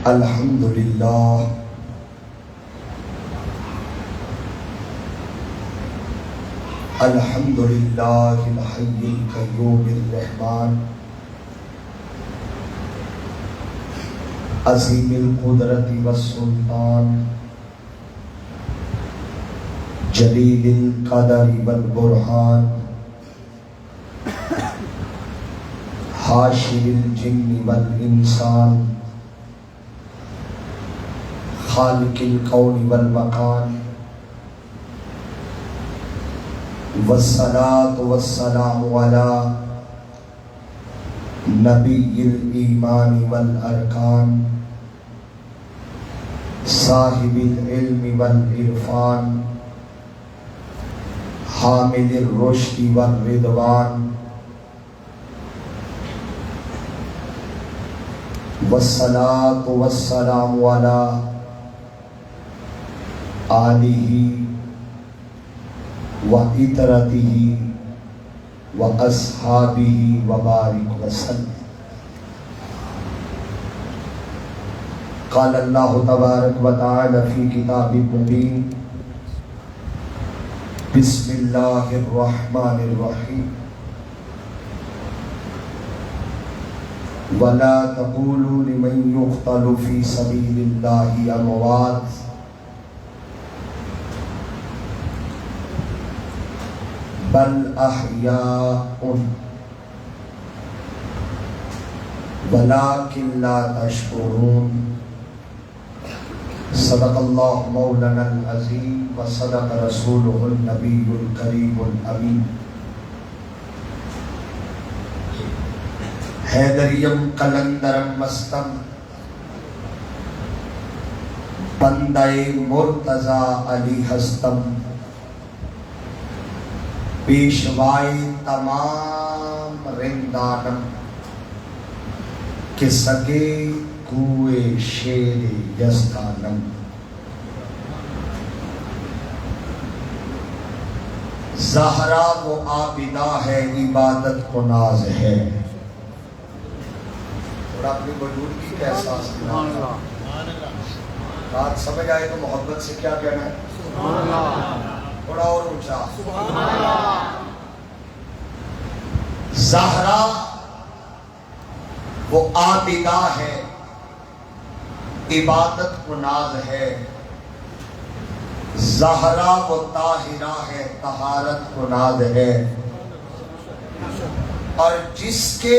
الحمد للہ الحمد للہ الحی القیوم الرحمن عظیم القدرت والسلطان جلیل القدر والبرہان حاشر الجن والانسان خالق الکون والمکان والصلاة والسلام علی نبی الایمان والارکان صاحب العلم والعرفان حامل الرشد والرضوان والصلاة والسلام علی آلہ وعطرته واصحابه وبارک وسلم۔ قال اللہ تبارک وتعالی فی کتاب مبین بسم اللہ الرحمن الرحیم ولا تقولوا لمن يقتل في سبيل الله اموات بل احیاء ولکن لا تشعرون۔ صدق اللہ مولانا العظیم وصدق رسولہ النبی الکریم الامین۔ حیدریم قلندرم مستم بندہ مرتضی علی ہستم پیشوائی تمام رندانم کہ سگے کوئے شیر یزدانم۔ زہرا وہ عابدہ ہے عبادت کو ناز ہے۔ اور اپنی موجودگی کا احساس دلانا۔ بات سمجھ آئے تو محبت سے کیا کہنا ہے؟ سبحان اللہ۔ بڑا اور اونچا سبحان اللہ۔ زہرا وہ عابدہ ہے عبادت کو ناز ہے۔ زہرا وہ طاہرہ ہے طہارت کو ناز ہے۔ اور جس کے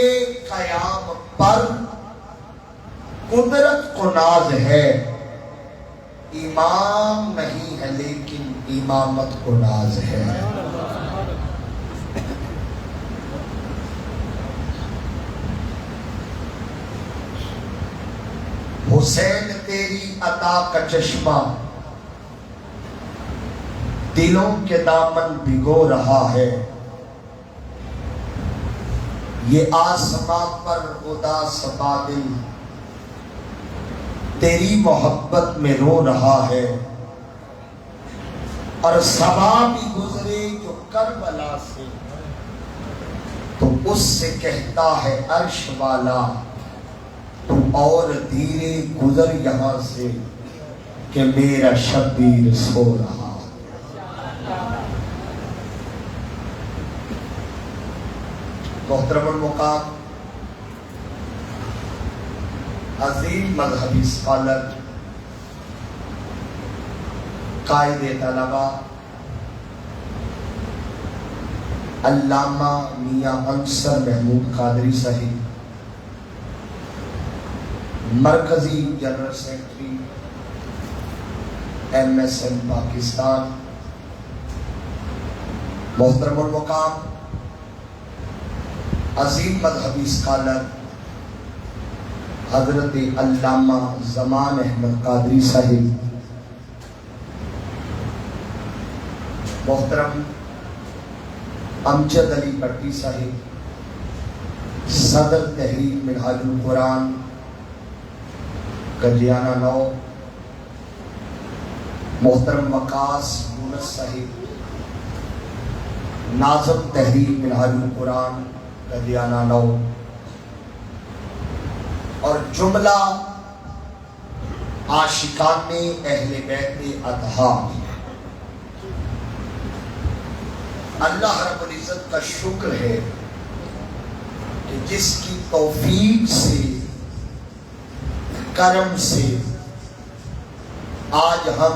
قیام پر قدرت کو ناز ہے، امام نہیں ہے لیکن امامت کو ناز ہے۔ حسین تیری عطا کا چشمہ دلوں کے دامن بھگو رہا ہے۔ یہ آسمان پر اداس بادل تیری محبت میں رو رہا ہے۔ اور صبا بھی گزرے جو کربلا سے تو اس سے کہتا ہے عرش والا تو اور دھیرے گزر یہاں سے کہ میرا شبیر سو رہا۔ محترم المقام عظیم مذہبی اسکالر قائد طلبہ علامہ میاں انصر محمود قادری صاحب، مرکزی جنرل سیکرٹری MSN پاکستان، محترم المقام عظیم مذہبی اسکالر حضرت علامہ زمان احمد قادری صاحب، محترم امجد علی بٹی صاحب، صدر تحریک منہاج القرآن گنجیانہ نو، محترم وقاص یونس صاحب، ناظم تحریک منہاج القرآن گنجیانہ نو، اور جملہ عاشقان اہل بیت اطہار، اللہ رب العزت کا شکر ہے کہ جس کی توفیق سے، کرم سے آج ہم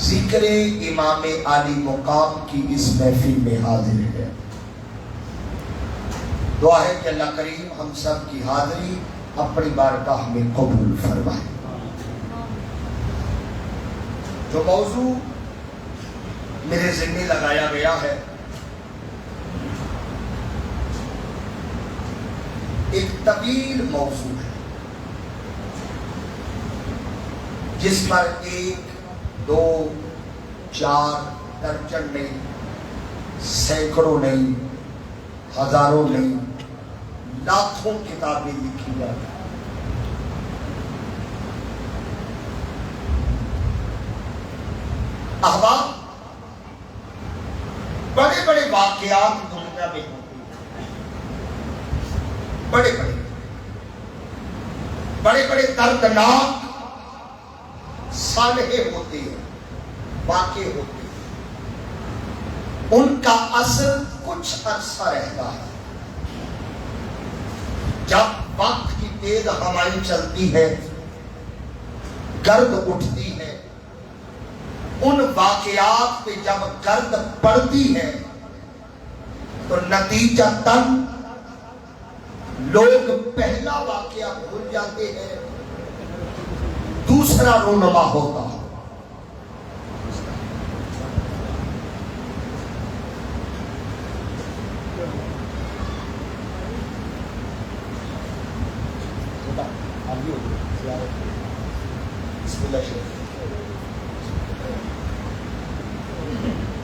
ذکر امام عالی مقام کی اس محفل میں حاضر ہیں۔ دعا ہے کہ اللہ کریم ہم سب کی حاضری اپنی بارگاہ میں قبول فرمائے۔ جو موضوع میرے ذمہ لگایا گیا ہے، ایک طویل موضوع ہے جس پر 1 2 4 درجن نہیں، سینکڑوں نہیں، ہزاروں نہیں، لاکھوں کتابیں لکھی جاتی ہیں۔ احباب، بڑے بڑے واقعات دنیا میں ہوتے ہیں، بڑے بڑے دردناک سانحے ہوتے ہیں، واقع ہوتے ہیں، ان کا اثر کچھ عرصہ رہتا ہے۔ جب وقت کی تیز ہوائیں چلتی ہے، گرد اٹھتی ہے، ان واقعات پہ جب گرد پڑتی ہے تو نتیجتاً لوگ پہلا واقعہ بھول جاتے ہیں، دوسرا رونما ہوتا ہے۔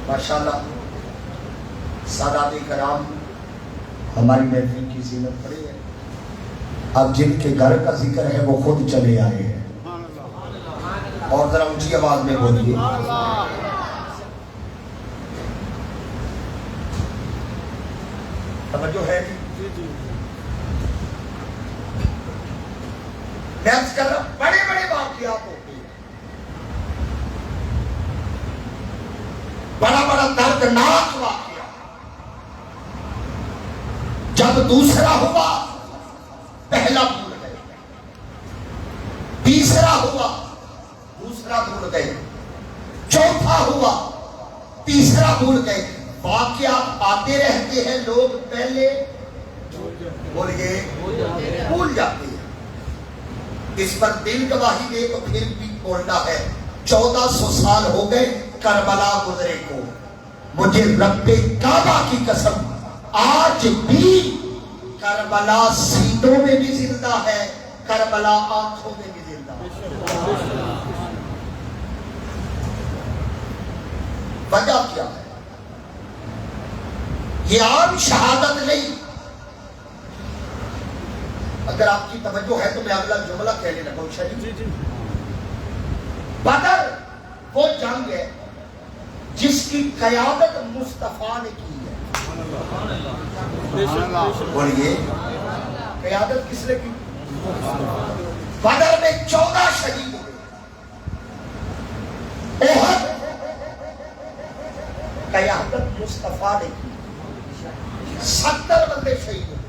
ماشاءاللہ سادات کرام ہماری محفل کی زینت پڑی ہے۔ اب جن کے گھر کا ذکر ہے وہ خود چلے آئے ہیں، اور ذرا اونچی آواز میں بولیے۔ توجہ ہے؟ میں عرض کر رہا ہوں، بڑے بڑے واقعات ہوتے ہیں، بڑا بڑا دردناک واقعہ، جب دوسرا ہوا پہلا بھول گئے، تیسرا ہوا دوسرا بھول گئے، چوتھا ہوا تیسرا بھول گئے۔ واقعات آتے رہتے ہیں، لوگ پہلے بھول جاتے ہیں۔ اس پر دل گواہی دے تو پھر بھی بولنا ہے۔ 1400 سال ہو گئے کربلا گزرے کو، مجھے رب کعبہ کی قسم آج بھی کربلا سینوں میں بھی زندہ ہے، کربلا آنکھوں میں بھی زندہ ہے۔ وجہ کیا ہے؟ یہ عام شہادت نہیں۔ اگر آپ کی توجہ ہے تو میں اگلا جملہ کہنے لگا ہوں۔ شریف بدر وہ جنگ ہے جس کی قیادت مصطفیٰ نے کی ہے۔ بولیے، قیادت کس نے کی؟ بدر میں 14 شہید ہوئے، احد قیادت مصطفیٰ نے کی، 70 بندے شہید ہوئے۔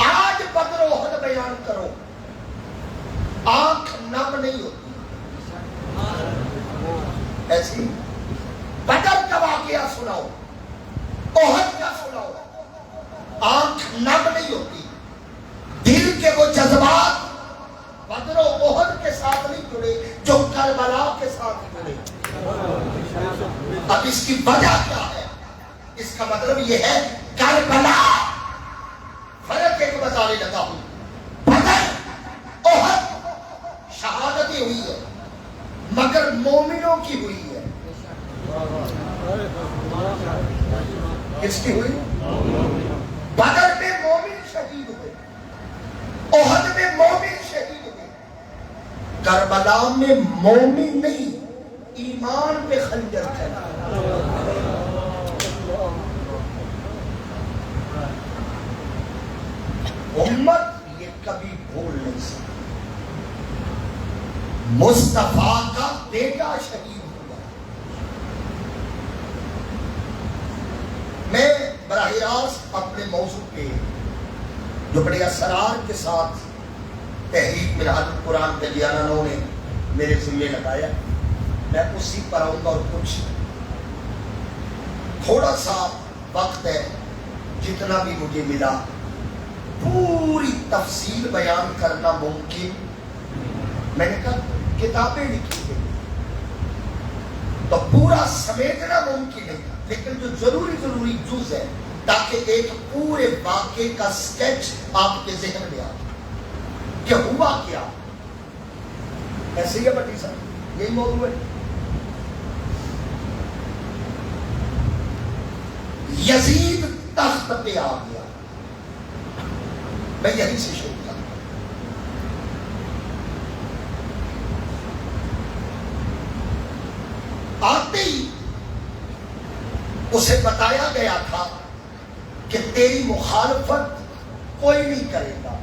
آج بدر و احد بیان کرو، آنکھ نم نہیں ہوتی ایسی۔ بدر کا واقعہ سناؤ، احد کا سناؤ، آنکھ نم نہیں ہوتی۔ دل کے وہ جذبات بدر و احد کے ساتھ نہیں جڑے جو کربلا کے ساتھ جڑے۔ اب اس کی وجہ کیا ہے؟ اس کا مطلب یہ ہے کربلا، فرق ایک بتانے لگا ہوں، بدر احد شہادتیں ہوئی ہے مگر مومنوں کی ہوئی ہے۔ کس کی ہوئی؟ بدر میں مومن شہید ہوئے، احد میں مومن شہید ہوئے، کربلا میں مومن نہیں ایمان پہ خنجر چلا۔ امت یہ کبھی بھول نہیں سکتی۔ مصطفیٰ کا بیٹا شہید ہوا۔ میں براہ راست اپنے موضوع پہ جو بڑے اسرار کے ساتھ تحریک منہاج القرآن کے جانانوں نے میرے ذمہ لگایا، میں اسی پر آؤں گا، اور کچھ تھوڑا سا وقت ہے جتنا بھی مجھے ملا پوری تفصیل بیان کرنا ممکن، میں نے کہا کتابیں لکھی گئی تو پورا سمیٹنا ممکن ہے، لیکن جو ضروری جز ہے تاکہ ایک پورے واقعے کا سکیچ آپ کے ذہن میں آ کہ ہوا کیا۔ ایسے ہی ہے بٹی صاحب، یہی موضوع ہے۔ یزید تخت پہ آ گیا، میں یہیں سے شروع کروں۔ آتے ہی اسے بتایا گیا تھا کہ تیری مخالفت کوئی نہیں کرے گا،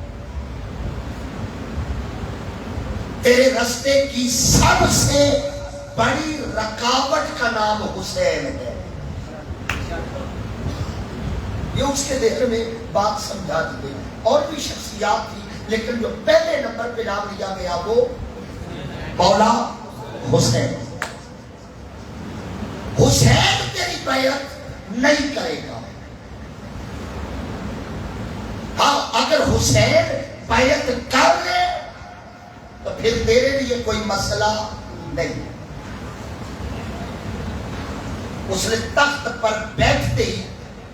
تیرے رستے کی سب سے بڑی رکاوٹ کا نام حسین ہے۔ یہ اس کے ذہن میں بات سمجھا دی گئی۔ اور بھی شخصیات تھی، لیکن جو پہلے نمبر پہ نام لیا گیا وہ مولا حسین۔ حسین تیری بیعت نہیں کرے گا، ہاں اگر حسین بیعت کر لے تو پھر تیرے لیے کوئی مسئلہ نہیں۔ اس نے تخت پر بیٹھتے ہی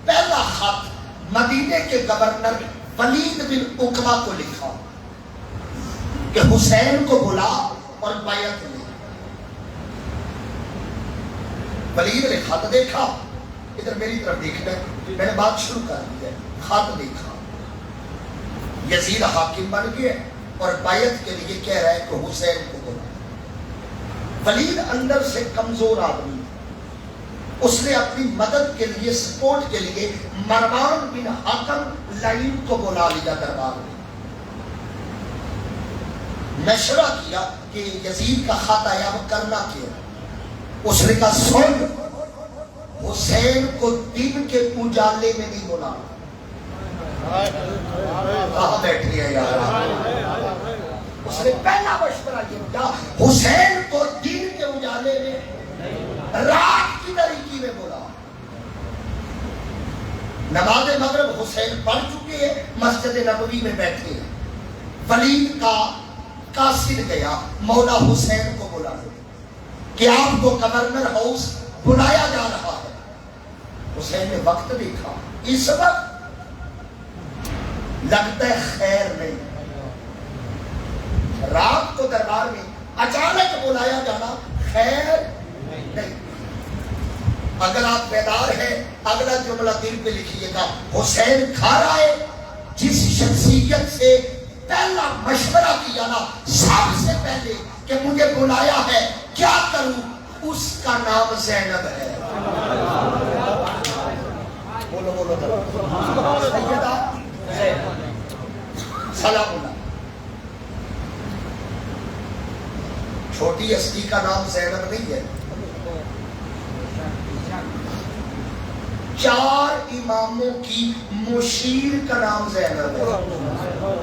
پہلا خط مدینے کے گورنر ولید بن عقبہ کو لکھا کہ حسین کو بلا اور بیعت لے۔ ولید نے خط دیکھا، ادھر میری طرف دیکھنا، میں نے بات شروع کر دی ہے۔ خط دیکھا، یزید حاکم بن گیا اور بیعت کے لیے کہہ رہا ہے کہ حسین کو بلا۔ ولید اندر سے کمزور آدمی، اس نے اپنی مدد کے لیے، سپورٹ کے لیے مروان بن حکم لعین کو بلا لیا دربار میں۔ مشورہ کیا کہ یزید کا خط آیا، وہ کرنا کیا؟ اس نے کہا سن، حسین کو دن کے اجالے میں نہیں بلانا۔ کہاں بیٹھی ہے یار؟ اس نے پہلا مشورہ یہ کیا، حسین کو دن کے اجالے میں، رات کی طریقے میں بولا۔ نماز مغرب حسین پڑھ چکے ہیں، مسجد نبوی میں بیٹھے ہیں۔ ولید کا قاصد گیا، مولا حسین کو بلا کہ آپ کو گورنر ہاؤس بلایا جا رہا ہے۔ حسین نے وقت دیکھا، اس وقت لگتا ہے خیر نہیں، رات کو دربار میں اچانک بلایا جانا خیر نہیں۔ اگر آپ بیدار ہیں اگلا جملہ دل پہ لکھیے گا، حسین گھر آئے، جس شخصیت سے پہلا مشورہ کیا نا سب سے پہلے کہ مجھے بلایا ہے کیا کروں، اس کا نام زینب ہے۔ بولو بولو سیدہ سلام اللہ۔ چھوٹی ہستی کا نام زینب نہیں ہے، 4 اماموں کی مشیر کا نام زینب ہے،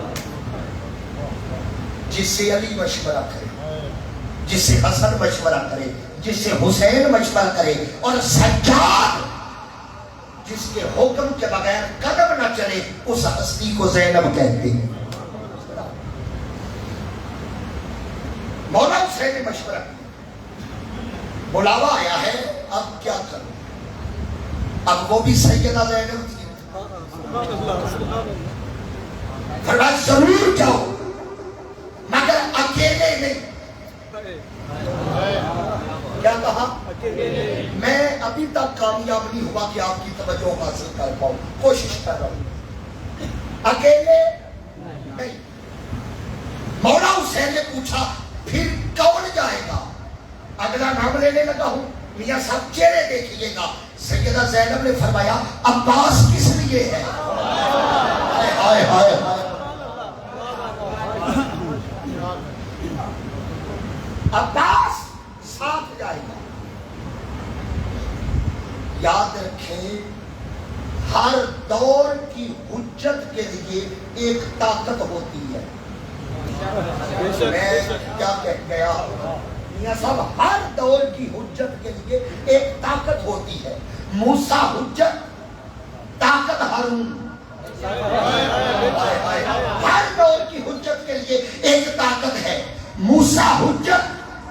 جس سے علی مشورہ کرے، جس سے حسن مشورہ کرے، جس سے حسین مشورہ کرے، اور سجاد جس کے حکم کے بغیر قدم نہ چلے، اس ہستی کو زینب کہتے ہیں۔ مولا حسین نے مشورہ کیا، بلاوا آیا ہے، اب کیا کروں؟ اب وہ بھی سیدہ زینب تھی، فرمایا ضرور جاؤ مگر اکیلے نہیں۔ کیا کہا؟ میں ابھی تک کامیاب نہیں ہوا کہ آپ کی توجہ حاصل کر پاؤں، کوشش کر رہا ہوں، اکیلے نہیں۔ مولا حسین نے پوچھا پھر کون جائے گا؟ اگلا نام لینے لگا ہوں، میاں صاحب چہرے دیکھیے گا۔ سیدہ زینب نے فرمایا عباس کس لیے ہے؟ ہائے ہائے ہائے۔ عباس ساتھ جائے گا. یاد رکھیں ہر دور کی حجت کے لیے ایک طاقت ہوتی ہے. میں کیا کہہ گیا میاں صاحب, ہر دور کی حجت کے لیے ایک طاقت ہوتی ہے. موسیٰ حجت, طاقت ہارون. ہر دور کی حجت کے لیے ایک طاقت ہے. موسیٰ حجت,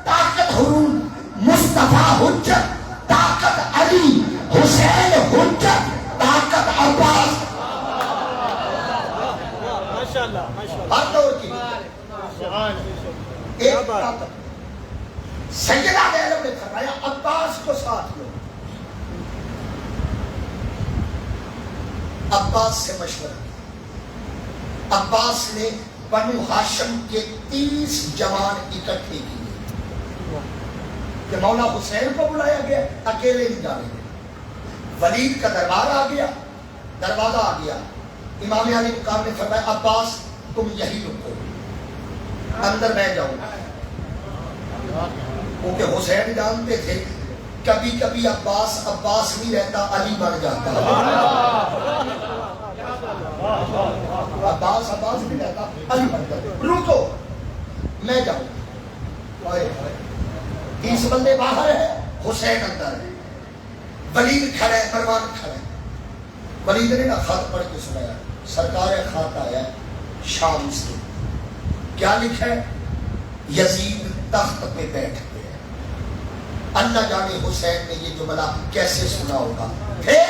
طاقت ہارون. مصطفیٰ حجت, طاقت علی. حسین حجت, طاقت عباس. ہر دور کی ایک طاقت. سیدنا زینب نے فرمایا عباس کو ساتھ لو. عباس سے مشورہ کیا. عباس نے بنو ہاشم کے 30 جوان اکٹھے کیے کہ مولا حسین کو بلایا گیا, اکیلے نہیں جانے گے. ولید کا دربار آ گیا, دروازہ آ گیا. امام علی مقام نے فرمایا عباس تم یہی رکو, اندر میں جاؤں. کیونکہ حسین جانتے تھے کبھی کبھی عباس نہیں رہتا, علی بن جاتا. عباس نہیں رہتا, علی بن جاتا. رکو میں جاؤں. 30 بندے باہر ہیں, حسین اندر ہے. ولید کھڑے, مروان کھڑے. ولید نے خط پڑھ کے سنایا, سرکار خط آیا شام سے. کیا لکھا ہے؟ یزید تخت پہ بیٹھ گئے. اللہ جانے حسین نے یہ جملہ کیسے سنا ہوگا. پھر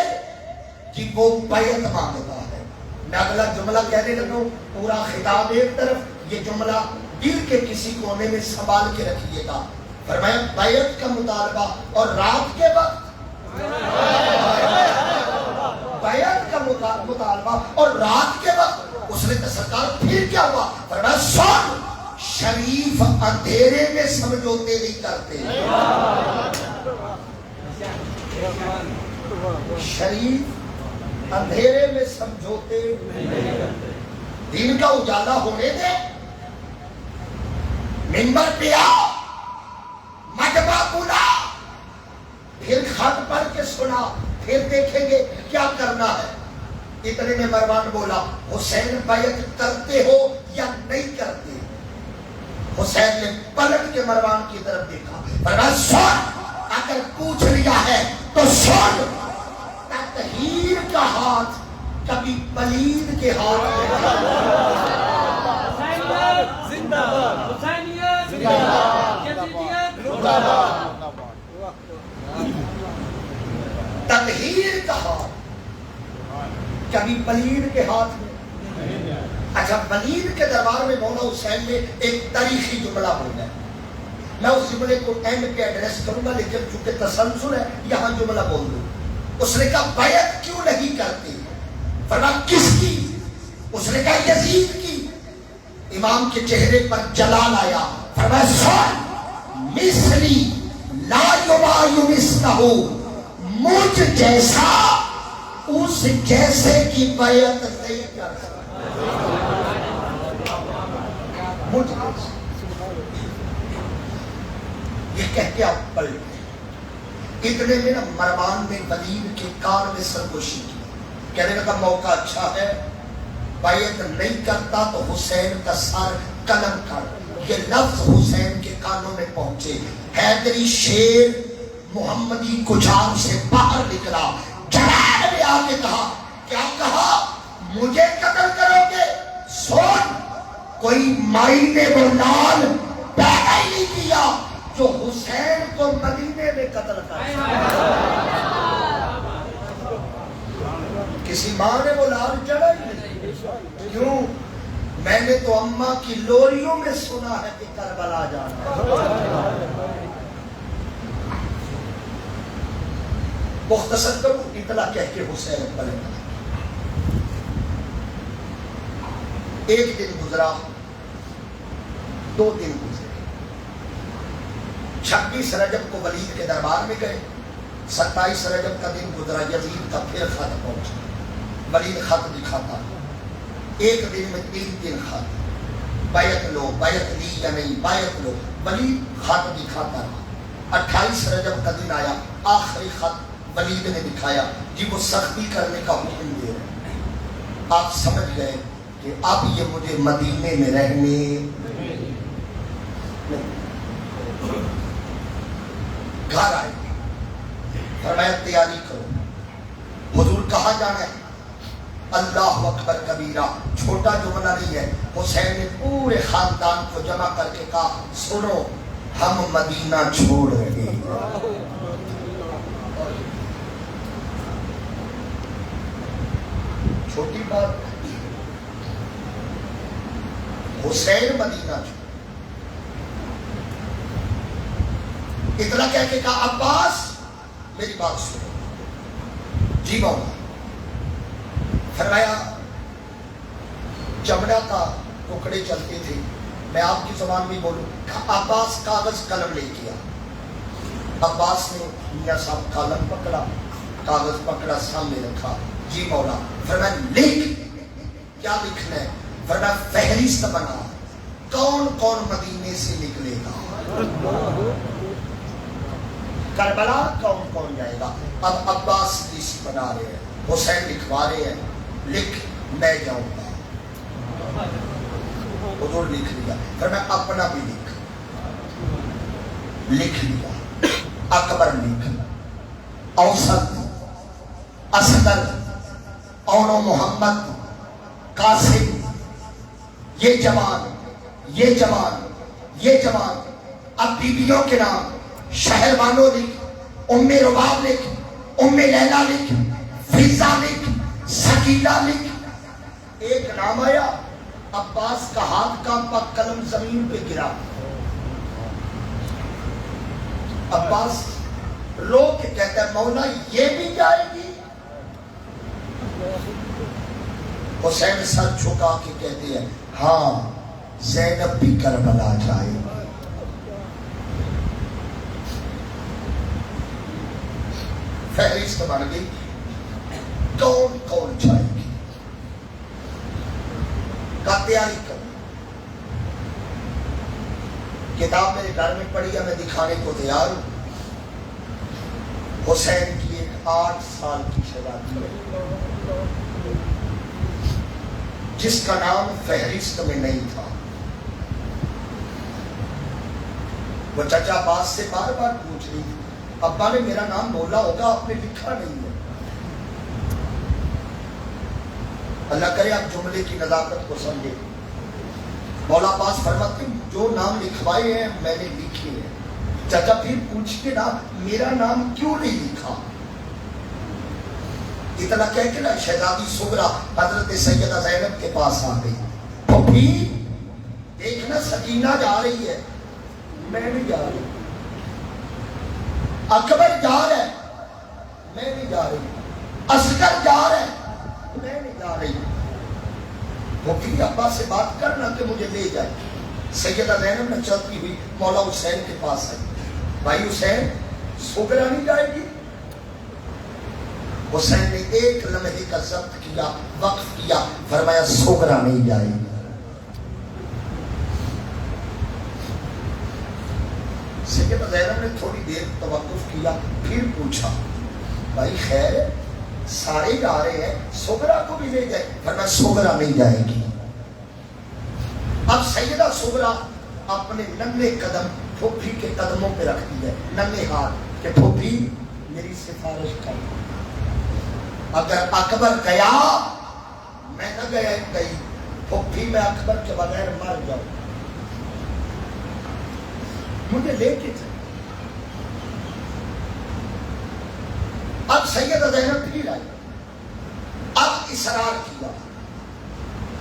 کہ وہ بیعت مانگتا ہے. میں اگلا جملہ کہنے لگا, پورا خطاب ایک طرف, یہ جملہ دل کے کسی کونے میں سنبھال کے رکھیے گا. فرمایا بیعت کا مطالبہ, اور رات کے وقت بیعت کا مطالبہ, اور رات کے وقت اس نے تو سرکار پھر کیا ہوا. فرمایا سن, شریف اندھیرے میں سمجھوتے نہیں کرتے. شریف اندھیرے میں سمجھوتے نہیں کرتے. دن کا اجالا ہونے دے, منبر پہ آؤ, مجمع بلا, پھر خط پڑھ کے سنا, پھر دیکھیں گے کیا کرنا ہے. اتنے میں مروان بولا حسین بیعت کرتے ہو یا نہیں کرتے. حسین نے پلٹ کے مروان کی طرف دیکھا, فرمایا سن, اگر پوچھ لیا ہے تو سن, تطہیر کا ہاتھ کبھی پلید کے ہاتھ میں. زندہ باد حسینیت, زندہ باد یزیدیت, زندہ باد. تطہیر کا ہاتھ کبھی پلید کے ہاتھ میں. اچھا, ولید کے دربار میں مولا حسین نے ایک تاریخی جملہ بولا ہے. میں اس جملے کو اینڈ پہ ایڈریس کروں گا, لیکن چونکہ تسلسل ہے یہاں جملہ بول دوں. اس نے کہا بیعت کیوں نہیں کرتے. فرمایا کس کی. اس نے کہا یزید کی. امام کے چہرے پر جلال آیا. فرمایا سن, مثلی لا یبایع مثلہ, مجھ جیسا اس جیسے کی بیعت نہیں کر سکتا. مجھ جیسا. یہ کہہ کے آپ پلٹ گئے. اتنے میں نا مروان نے ولید کے کان میں سرگوشی کی. کہنے لگا موقع اچھا ہے, بیعت نہیں کرتا تو حسین کا سر قلم کر. یہ لفظ حسین کے کانوں میں پہنچے. حیدری شیر محمدی کچھار سے باہر نکلا. جلال نے آ کے کہا, کیا کہا, مجھے قتل کرو گے. سن, کوئی مائی نے وہ لال پیدا ہی نہیں کیا جو حسین کو مدینے میں قتل کر. کسی ماں نے وہ لال چڑھا ہی نہیں. کیوں؟ میں نے تو اماں کی لوریوں میں سنا ہے کہ کربلا جانا ہے. مختصر کروں, اتنا کہہ کے حسین پلٹ. ایک دن گزرا, 2 دن گزرے. 26 رجب کو ولید کے دربار میں گئے. 27 رجب کا دن گزرا, یزید کا پھر خط پہنچا. ولید خط دکھاتا, ایک دن میں 3 خط. بیعت لو، بیعت لی یا نہیں، بیعت لو. ولید خط دکھاتا رہا. 28 رجب کا دن آیا، آخری خط ولید نے دکھایا. جی وہ سختی کرنے کا حکم دے رہے ہیں. آپ سمجھ گئے کہ اب یہ مجھے مدینے میں رہنے نہیں. گھر آئے، فرمایا تیاری کرو. حضور کہاں جانا ہے؟ اللہ اکبر کبیرہ، چھوٹا جملہ نہیں ہے. حسین نے پورے خاندان کو جمع کر کے کہا سنو، ہم مدینہ چھوڑ رہے ہیں. چھوٹی بات، حسین مدینہ چھوڑ. اتنا کہہ کے کہا عباس میری بات سنو. جی مولا. فرمایا چمڑا کا ٹکڑے چلتے تھے، میں آپ کی زبان میں بولوں. عباس کاغذ قلم لے کیا. عباس نے میاں صاحب قلم پکڑا، کاغذ پکڑا، سامنے رکھا. جی مولا. فرمایا لکھ. کیا لکھنا ہے؟ فرمایا فہرست بنا، کون کون مدینے سے نکلے گا، کربلا کون کون جائے گا. اب عباس لسٹ بنا رہے ہیں، حسین لکھوا رہے ہیں. لکھ میں جاؤں گا. حضور لکھ لیا. پھر میں اپنا بھی لکھ لیا. اکبر لکھ، اوسط، اصغر، اونو محمد، قاسم، یہ جوان، یہ جوان، یہ جوان. اب بیویوں کے نام شہر والوں لکھ، ام رباب لکھ، ام لیلا لکھ، فضا لکھ، سکینہ لکھ. ایک نام آیا، عباس کا ہاتھ کانپا، قلم زمین پہ گرا. عباس رو کے کہتا ہے مولا یہ بھی جائے گی. حسین سر جھکا کے کہتے ہیں ہاں زینب بھی کربلا جائے گی. فہرست بن گئی، کون کون جائے گی. کا تیاری کرو. کتاب میرے گھر میں پڑھی ہے، میں دکھانے کو تیار ہوں. حسین کی ایک 8 سال کی شہزادی ہے جس کا نام فہرست میں نہیں تھا. وہ چچا عباس سے بار بار پوچھ رہی تھی ابا نے میرا نام بولا ہوگا، آپ نے لکھا نہیں ہے. اللہ کرے آپ جملے کی نزاکت کو سمجھے. مولا عباس فرماتے جو نام لکھوائے ہیں میں نے لکھے ہیں. چچا پھر پوچھ کے نا میرا نام کیوں نہیں لکھا. اتنا کہہ کے نا شہزادی صغرا حضرت سیدہ زینب کے پاس آ گئی. پھوپھی دیکھنا سکینہ جا رہی ہے، میں نہیں جا رہی. اکبر جا رہا ہے، میں نہیں جا رہی. اصغر جا رہا ہے، میں نہیں جا رہی. پھوپھی ابا سے بات کرنا کہ مجھے لے جائے. سیدہ زینب نے چلتی ہوئی مولا حسین کے پاس آئی. بھائی حسین صغرا نہیں جائے گی. حسین نے ایک لمحے کا ضبط کیا، وقف کیا، فرمایا صغرا نہیں جائے گی. سیدہ زینب نے تھوڑی دیر توقف کیا، پھر پوچھا بھائی خیر سارے جا رہے ہیں، صغرا کو بھی لے جائے. فرمایا صغرا نہیں جائے گی. اب سیدہ صغرا اپنے ننھے قدم پھوپھی کے قدموں پہ رکھتی ہے، ننھے ہاتھ، کہ پھوپھی میری سفارش کر. اگر اکبر گیا میں نہ گئی، پھوپھی میں اکبر کے بغیر مر جاؤں، مجھے لے کے چلے. اب سیدہ زینب پھر آئی. اب اصرار کیا.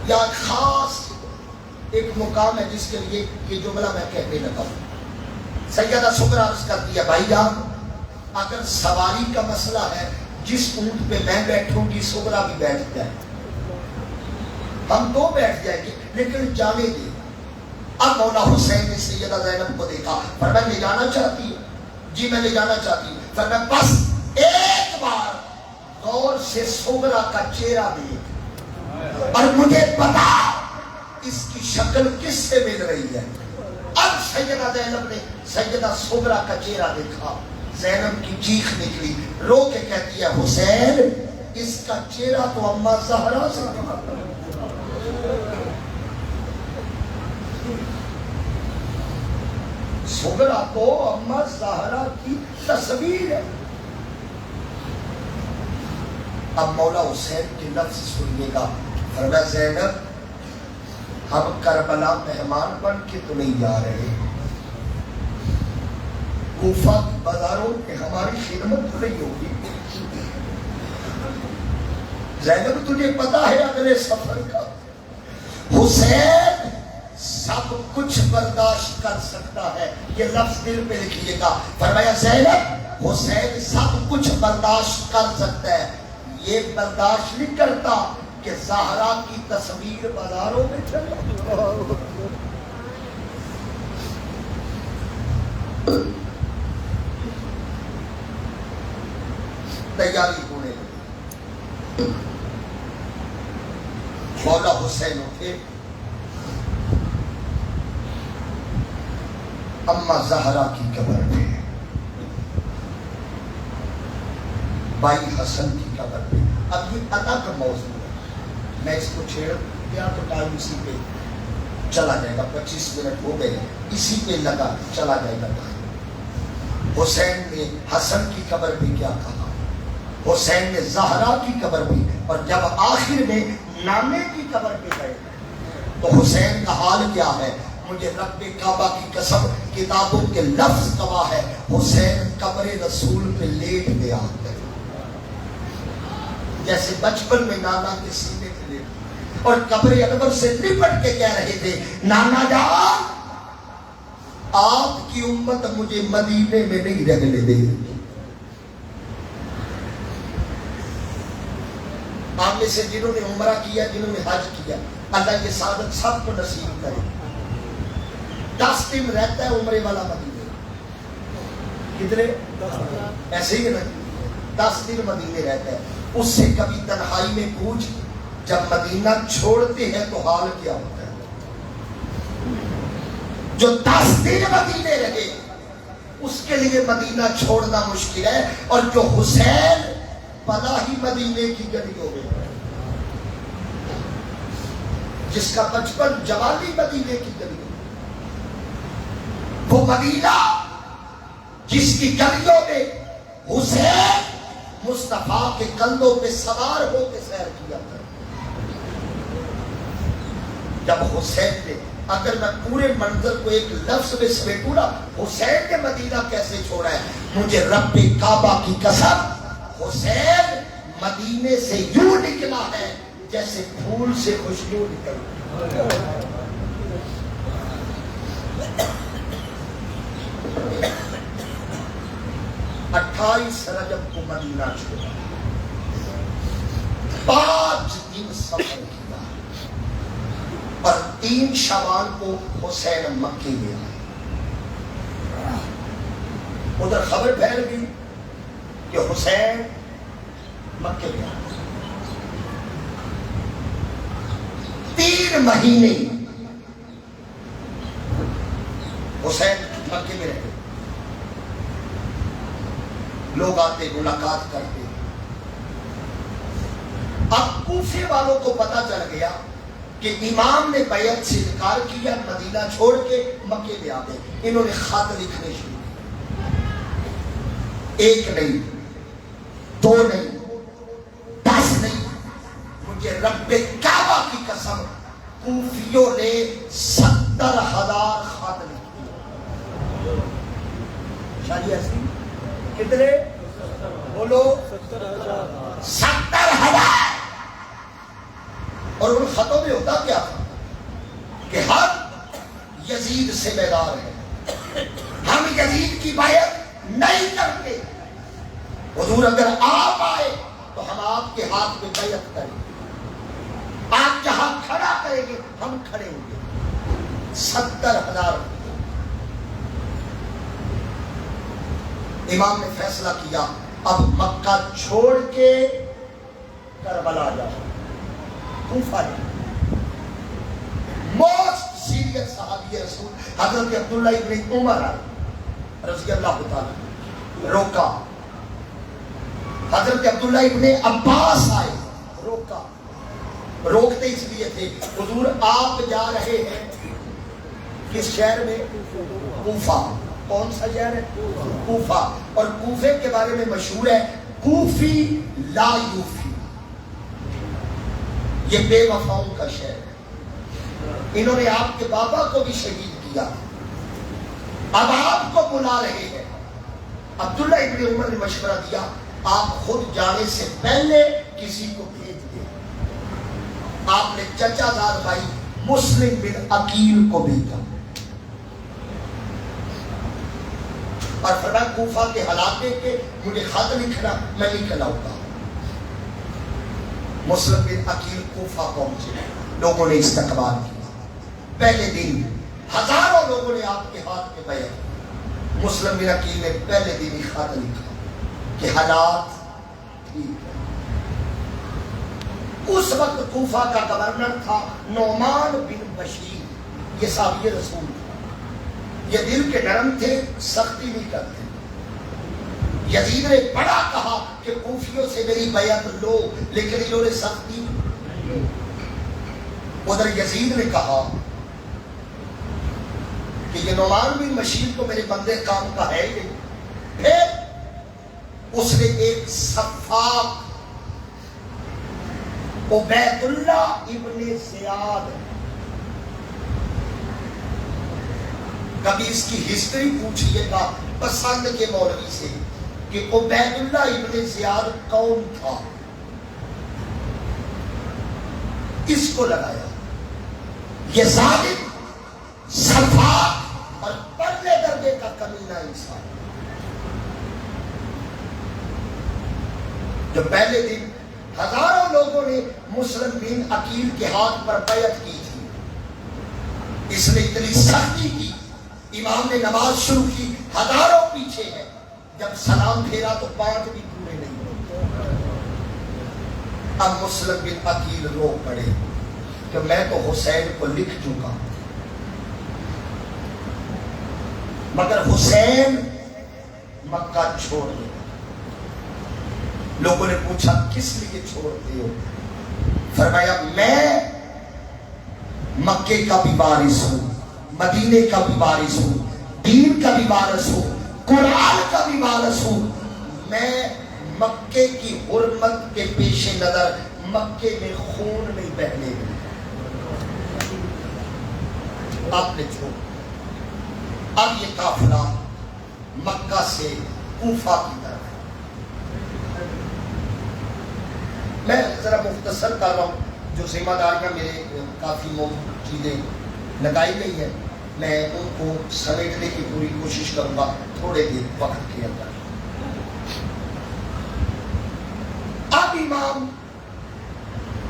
یا خاص ایک مقام ہے جس کے لیے یہ جملہ میں کہنے لگا ہوں. سیدہ صغرا عرض کرتی ہے بھائی جان اگر سواری کا مسئلہ ہے، جس اونٹ پہ میں بیٹھوں گی صغرا بھی بیٹھ جائے، ہم دو بیٹھ جائیں گے، لیکن جانے دے. اب مولا حسین نے سیدہ زینب کو دیکھا، فرمایا لے جانا چاہتی ہے؟ جی میں لے جانا چاہتی ہوں. فرمایا بس ایک بار غور سے صغرا کا چہرہ دیکھ اور مجھے بتا اس کی شکل کس سے مل رہی ہے؟ اب سیدہ زینب نے سیدہ صغرا کا چہرہ دیکھا، زینب کی چیخ نکلی، رو کے کہتی ہے حسین اس کا چہرہ تو اماں زہرا سے کہا۔ صغرا تو اماں زہرا کی تصویر ہے۔ اب مولا حسین کے لفظ سنیے گا، فرمایا زینب ہم کربلا مہمان بن کے تو نہیں جا رہے، کوفہ کی بازاروں میں ہماری خدمت تو نہیں ہوگی۔ زینب تجھے پتا ہے اگلے سفر کا حسین سب کچھ برداشت کر سکتا ہے، یہ لفظ دل پہ لکھیے گا، فرمایا زینب حسین سب کچھ برداشت کر سکتا ہے، یہ برداشت نہیں کرتا کہ زہرا کی تصویر بازاروں میں چلا۔ تیاری ہونے لگی، مولا حسین اٹھے، اماں زہرا کی قبر پہ، بھائی حسن کی قبر پہ۔ اب یہ الگ موضوع ہے، میں اس کو چھیڑ دیا تو ٹائم اسی پہ چلا جائے گا، 25 منٹ ہو گئے، اسی پہ لگا چلا جائے گا۔ حسین نے حسن کی قبر پہ کیا کہا، حسین نے زہرا کی قبر پہ، اور جب آخر میں نانے کی قبر پہ گئے تو حسین کا حال کیا ہے؟ مجھے رب کعبہ کی قسم، کتابوں کے لفظ گواہ ہے، حسین قبر رسول پہ لیٹ گیا جیسے بچپن میں نانا کے سینے پہ لیٹ، اور قبر انور سے لپٹ کے کہہ رہے تھے نانا جان آپ کی امت مجھے مدینے میں نہیں رہنے دے گی۔ آپ میں سے جنہوں نے عمرہ کیا، جنہوں نے حج کیا، اللہ یہ سعادت سب کو نصیب کرے۔ 10 دن رہتا ہے عمرے والا مدینے، کتنے؟ ایسے ہی نہیں، 10 دن مدینے رہتا ہے۔ اس سے کبھی تنہائی میں پوچھ جب مدینہ چھوڑتے ہیں تو حال کیا ہوتا ہے؟ جو 10 دن مدینے رہے اس کے لیے مدینہ چھوڑنا مشکل ہے، اور جو حسین پلا ہی مدینے کی گلیوں میں، جس کا بچپن جوانی مدینے کی گلیوں، وہ مدینہ جس کی گلیوں میں حسین مصطفیٰ کے کندھوں پہ سوار ہو کے سیر کیا تھا۔ جب حسین نے، اگر میں پورے منظر کو ایک لفظ میں سمیٹوں نا، حسین نے مدینہ کیسے چھوڑا ہے، مجھے رب کعبہ کی قسم حسین مدینے سے یوں نکلا ہے جیسے پھول سے خوشبو نکلتی۔ 28 رجب کو مدینہ چھوڑا، 5 دن سفر کیا، اور 3 شوال کو حسین مکے میں آئے۔ ادھر خبر پھیل گئی کہ حسین مکے میں آئے۔ 3 مہینے حسین مکے میں رہے، لوگ آتے ملاقات کرتے۔ اب کوفے والوں کو پتا چل گیا کہ امام نے بیعت سے انکار کیا، مدینہ چھوڑ کے مکے میں آ گئے۔ انہوں نے خط لکھنے شروع کیے، 1 نہیں، 2 نہیں، 10 نہیں، مجھے رب کعبہ کی قسم کوفیوں نے 70,000 خط لکھے۔ شاید کتنے بولو؟ 70,000۔ اور ان خطوں میں ہوتا کیا تھا کہ ہم یزید سے بیدار ہیں، ہم یزید کی بیعت نہیں کرتے، حضور اگر آپ آئے تو ہم آپ کے ہاتھ میں بیعت کریں، آپ جہاں کھڑا کریں گے ہم کھڑے ہوں گے۔ 70,000۔ امام نے فیصلہ کیا اب مکہ چھوڑ کے کربلا جاؤ، کوفہ جاؤ۔ موسٹ سیریس صحابی رسول حضرت عبداللہ ابن عمر رضی اللہ تعالیٰ روکا. حضرت عبداللہ ابن عباس آئے, روکا. روکتے اس لیے تھے, حضور آپ جا رہے ہیں کس شہر میں؟ کوفہ. کون سا شہر ہے؟ کوفہ. اور کوفے کے بارے میں مشہور ہے کوفی لا یوفی, یہ بے وفاؤں کا شہر ہے. انہوں نے آپ کے بابا کو بھی شہید کیا, اب آپ کو بلا رہے ہیں. عبداللہ ابن عمر نے مشورہ دیا آپ خود جانے سے پہلے کسی کو بھیج دیں. آپ نے چچا دار بھائی مسلم بن عقیل کو بھیجا اور فرمایا کوفہ کے حالات دیکھ کے مجھے خط لکھنا, میں لکھ لاؤں گا. مسلم بن عقیل کوفہ پہنچے, لوگوں نے استقبال کیا. پہلے دن ہزاروں لوگوں نے آپ کے ہاتھ میں بیعت. مسلم بن عقیل نے پہلے دن ہی خط لکھا کہ حالات ٹھیک ہے. اس وقت کوفہ کا گورنر تھا نعمان بن بشیر, یہ صحابی رسول تھا. یہ دل کے نرم تھے, سختی نہیں کرتے. یزید نے بڑا کہا کہ کوفیوں سے میری بیعت لو, لیکن انہوں نے سختی. ادھر یزید نے کہا کہ یہ نعمان بن بشیر تو میرے بندے کام کا ہے ہی. پھر اس نے ایک صفاق عبید اللہ ابن زیاد, کبھی اس کی ہسٹری پوچھئے گا پسند کے مولوی سے کہ عبید اللہ ابن زیاد کون تھا, اس کو لگایا. یہ ظالم, صفاق اور پرلے درجے کا کمینہ انسان. جو پہلے دن ہزاروں لوگوں نے مسلم بن عقیل کے ہاتھ پر بیعت کی تھی, اس نے اتنی سختی کی, امام نے نماز شروع کی, ہزاروں پیچھے ہیں. جب سلام پھیرا تو 5 بھی پورے نہیں ہوتے. اب مسلم بن عقیل رو پڑے کہ میں تو حسین کو لکھ چکا, مگر حسین مکہ چھوڑ دے. لوگوں نے پوچھا کس لیے چھوڑتے ہو؟ فرمایا میں مکے کا بھی وارث ہوں, مدینے کا بھی وارث ہوں, دین کا بھی وارث ہوں, قرآن کا بھی وارث ہوں. میں مکے کی حرمت کے پیش نظر مکے میں خون نہیں بہنے دوں. آپ نے چھوڑ. اب یہ قافلہ مکہ سے کوفہ کی طرف. میں ذرا مختصر کر رہا ہوں, جو ذمہ داریاں میرے کافی چیزیں لگائی گئی ہیں, میں ان کو سمیٹنے کی پوری کوشش کروں گا تھوڑے دیر وقت کے اندر. اب امام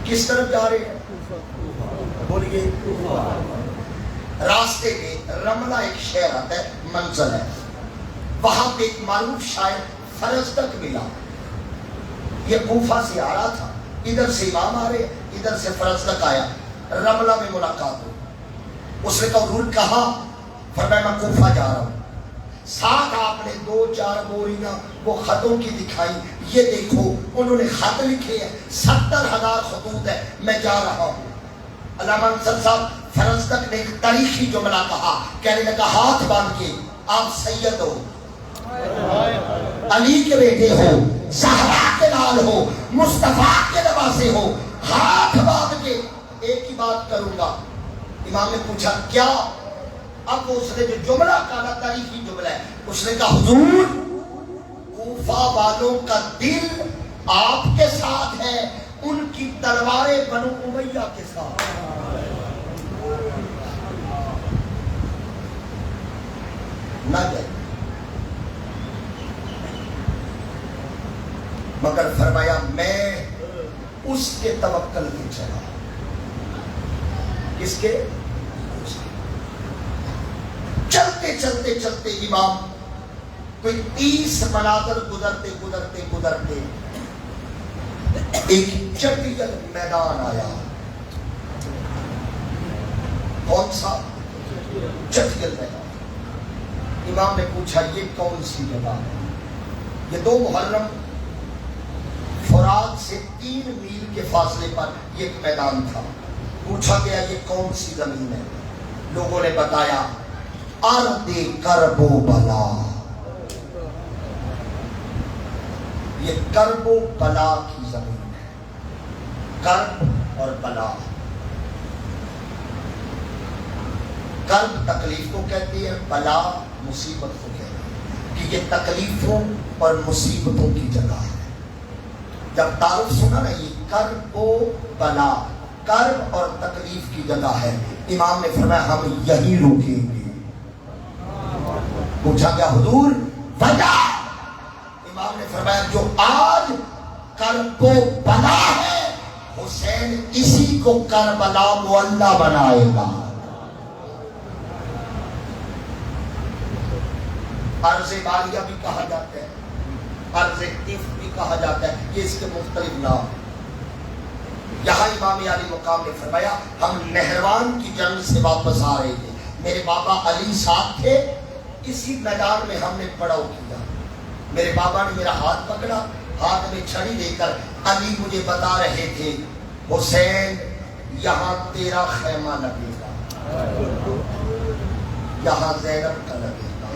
کس طرف جا رہے ہیں؟ بولیے. راستے میں رملہ ایک شہر آتا ہے, منزل ہے, وہاں پہ ایک معروف شاعر فرزدق ملا. یہ کوفہ سے آ رہا تھا, ادھر سے امام آ رہے, ادھر سے فرزدق آیا, رملہ میں ملاقات ہوئی. اس نے حضور کہا, فرمایا میں کوفہ جا رہا ہوں. ساتھ آپ نے 2-4 بوریاں وہ خطوں کی دکھائی, یہ دیکھو انہوں نے خط لکھے ہیں, 70,000 خطوط ہے, میں جا رہا ہوں. علامہ انصر صاحب فرزدق نے ایک تاریخی جملہ کہا, کہنے لگا ہاتھ باندھ کے آپ سید ہو, علی کے بیٹے ہو, زہرا کے لال ہو, مصطفیٰ کے نواسے ہو, ہاتھ باندھ کے ایک ہی بات کروں گا. امام نے پوچھا کیا؟ اب اس نے جو جملہ کہا تاریخی جملہ ہے, اس نے کہا حضور کوفہ والوں کا دل آپ کے ساتھ ہے, ان کی تلواریں بنو امیہ کے ساتھ. نہ جائے, مگر فرمایا میں اس کے توکل میں چلا. کس کے؟ چلتے چلتے چلتے امام کوئی 30 مناظر گزرتے گزرتے گزرتے ایک جنگل میدان آیا. کون سا؟ جٹھیل میدان۔ امام نے پوچھا یہ کون سی جگہ ہے؟ یہ 2 محرم فرات سے 3 میل کے فاصلے پر یہ ایک میدان تھا۔ پوچھا گیا یہ کون سی زمین ہے؟ لوگوں نے بتایا ارض کرب و بلا، یہ کرب و بلا کی زمین ہے۔ کرب اور بلا، کرب تکلیف کو کہتی ہے، بلا مصیبت کو کہتی ہے، کہ یہ تکلیفوں اور مصیبتوں کی جگہ ہے۔ جب تعارف سنا نا یہ کرب و بلا، کرب اور تکلیف کی جگہ ہے، امام نے فرمایا ہم یہی رکیں گے۔ پوچھا گیا حضور وجہ؟ امام نے فرمایا جو آج کرب و بلا ہے حسین اسی کو کربلا معلیٰ بنائے گا۔ عرض باریہ بھی کہا جاتا ہے، عرض طف بھی کہا جاتا ہے، یہ اس کے مختلف نام ہیں۔ یہاں امام علی مقام نے فرمایا ہم نہروان کی جنگ سے واپس آ رہے تھے، میرے بابا علی ساتھ تھے، اسی میدان میں ہم نے پڑاؤ کیا۔ میرے بابا نے میرا ہاتھ پکڑا، ہاتھ میں چھڑی لے کر علی مجھے بتا رہے تھے حسین یہاں تیرا خیمہ لگے گا، یہاں زینب کا لگے گا،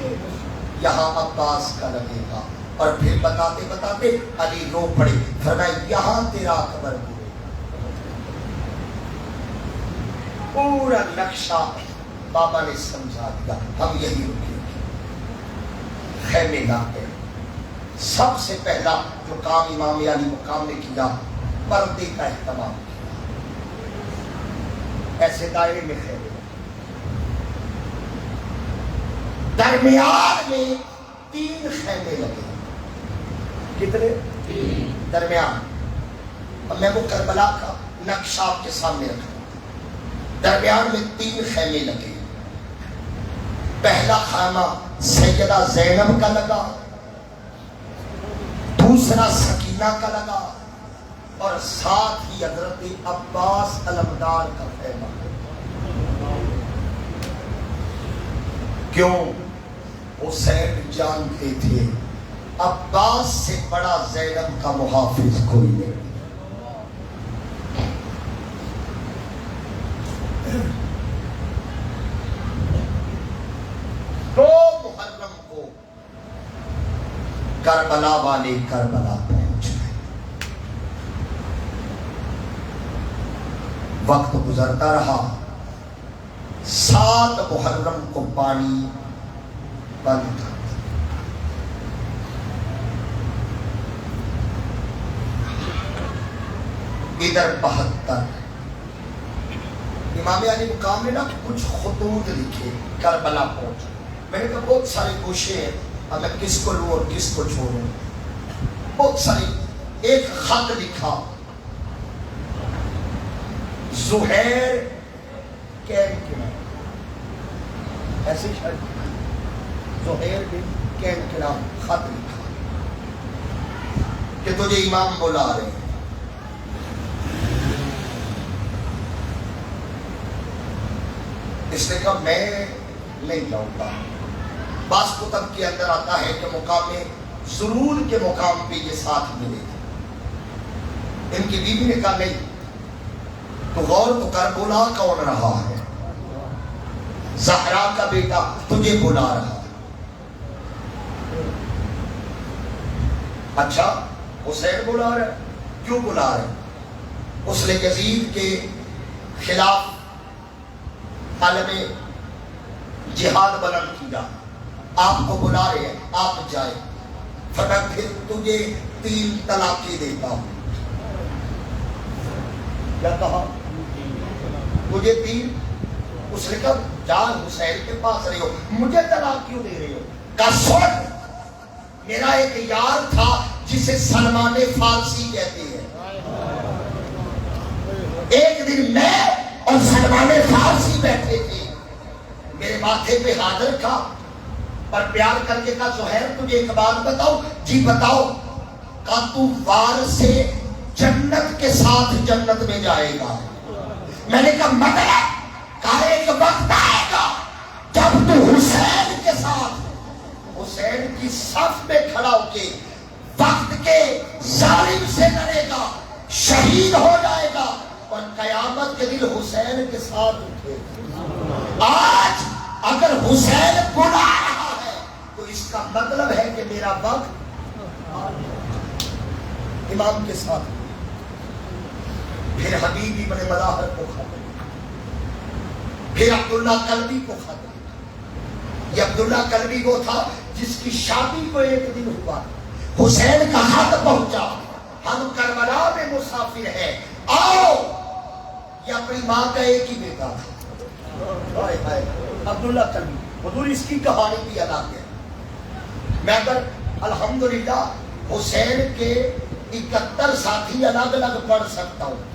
یہاں عباس کا لگے گا، اور پھر بتاتے بتاتے علی رو پڑے، فرمایا یہاں تیرا اکبر گرے۔ پورا نقشہ بابا نے سمجھا دیا، ہم یہی رکیں گے، خیمے لاتے۔ سب سے پہلا جو کام امام علی مقام نے کیا پردے کا اہتمام کیا، ایسے دائرے میں خیمے، درمیان میں 3 خیمے لگے۔ کتنے؟ 3 درمیان۔ اب میں وہ کربلا کا نقشہ آپ کے سامنے رکھا، درمیان میں 3 خیمے لگے۔ پہلا خیمہ سیدہ زینب کا لگا، دوسرا سکینہ کا لگا، اور ساتھ ہی حضرت عباس علمدار کا خیمہ۔ کیوں؟ حسین جانتے تھے عباس سے بڑا زینب کا محافظ کوئی نہیں۔ دو محرم کو کربلا والے کربلا پہنچ گئے۔ وقت گزرتا رہا، 7 محرم کو پانی بند تھا۔ ادھر 72۔ امام علی مقام نے نا کچھ خطوط لکھے کربلا پہنچ۔ میں نے کہا بہت سارے گوشے ہیں، اب میں کس کو لوں اور کس کو چھوڑوں، بہت ساری۔ ایک خط لکھا زہیر کین کنان، ایسے شاید زہیر کین کنان خط لکھا کہ تجھے امام بلا رہے ہیں۔ اس نے کہا میں نہیں جاؤں گا۔ بعض کتب کے اندر آتا ہے کہ مقام ضرور کے مقام پہ یہ ساتھ ملے تھے۔ ان کی بیوی نے کہا نہیں، تو غور تو کر، بلا کون رہا ہے؟ زہرا کا بیٹا تجھے بلا رہا ہے۔ اچھا حسین بلا رہا ہے، کیوں بلا رہا ہے؟ اس نے یزید کے خلاف عالم جہاد بلند کیا، آپ کو بلا رہے ہیں، آپ جائیں۔ فرمایا پھر تجھے 3 طلاقیں دیتا ہوں۔ کیا کہا؟ مجھے 3؟ اس نے کہا جان حسین کے پاس رہے ہو، مجھے طلاق کیوں دے رہے ہو؟ کہا سن، میرا ایک یار تھا جسے سلمان فارسی کہتے ہیں، ایک دن میں اور سلمان فارسی بیٹھے تھے، میرے ماتھے پہ ہاتھ رکھا اور پیار کر کے کہا زہیر تجھے ایک بات بتاؤ؟ جی بتاؤ۔ کہا تو وار سے جنت کے ساتھ جنت میں جائے گا۔ میں نے کہا مطلب؟ کہا ایک وقت آئے گا جب تو حسین کے ساتھ حسین کی صف میں کھڑا ہو کے وقت کے ظالم سے لڑے گا، شہید ہو جائے گا اور قیامت کے دن حسین کے ساتھ اٹھے۔ آج اگر حسین بلا رہا ہے تو اس کا مطلب ہے کہ میرا وقت امام کے ساتھ۔ پھر حبیب ابن مظاہر کو ختم، پھر عبداللہ کلبی کو ختم۔ یہ عبداللہ کلبی وہ تھا جس کی شادی کو ایک دن ہوا، حسین کا خط پہنچا، ہم کربلا میں مسافر ہیں، آؤ۔ یہ اپنی ماں کا ایک ہی بیٹا تھا، عبداللہ کلبی۔ حضور اس کی کہانی بھی الگ ہے۔ میں اگر الحمدللہ حسین کے 71 ساتھی الگ الگ پڑھ سکتا ہوں،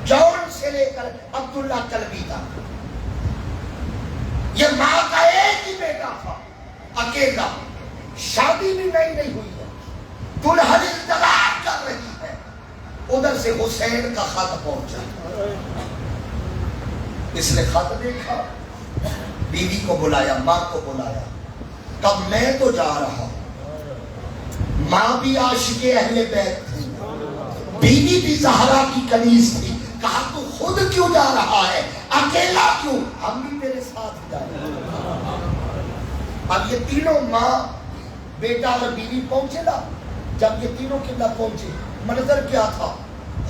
جون سے لے کر عبداللہ کلبی تک۔ یہ ماں کا ایک ہی بیٹا تھا، اکیلا، شادی بھی نہیں ہوئی ہے، دلہن انتظار کر رہی ہے، ادھر سے حسین کا خط پہنچا۔ اس نے خط دیکھا، بیوی کو بلایا، ماں کو بلایا، کب میں تو جا رہا، ماں بھی عاشق اہل بیت تھی، بیوی بھی زہرا کی کنیز تھی، کہا تو خود کیوں جا رہا ہے، اکیلا کیوں، ہم بھی میرے ساتھ جائیں۔ اب یہ تینوں ماں بیٹا اور بیوی پہنچے نا، جب یہ تینوں قبلہ پہنچے، منظر کیا تھا؟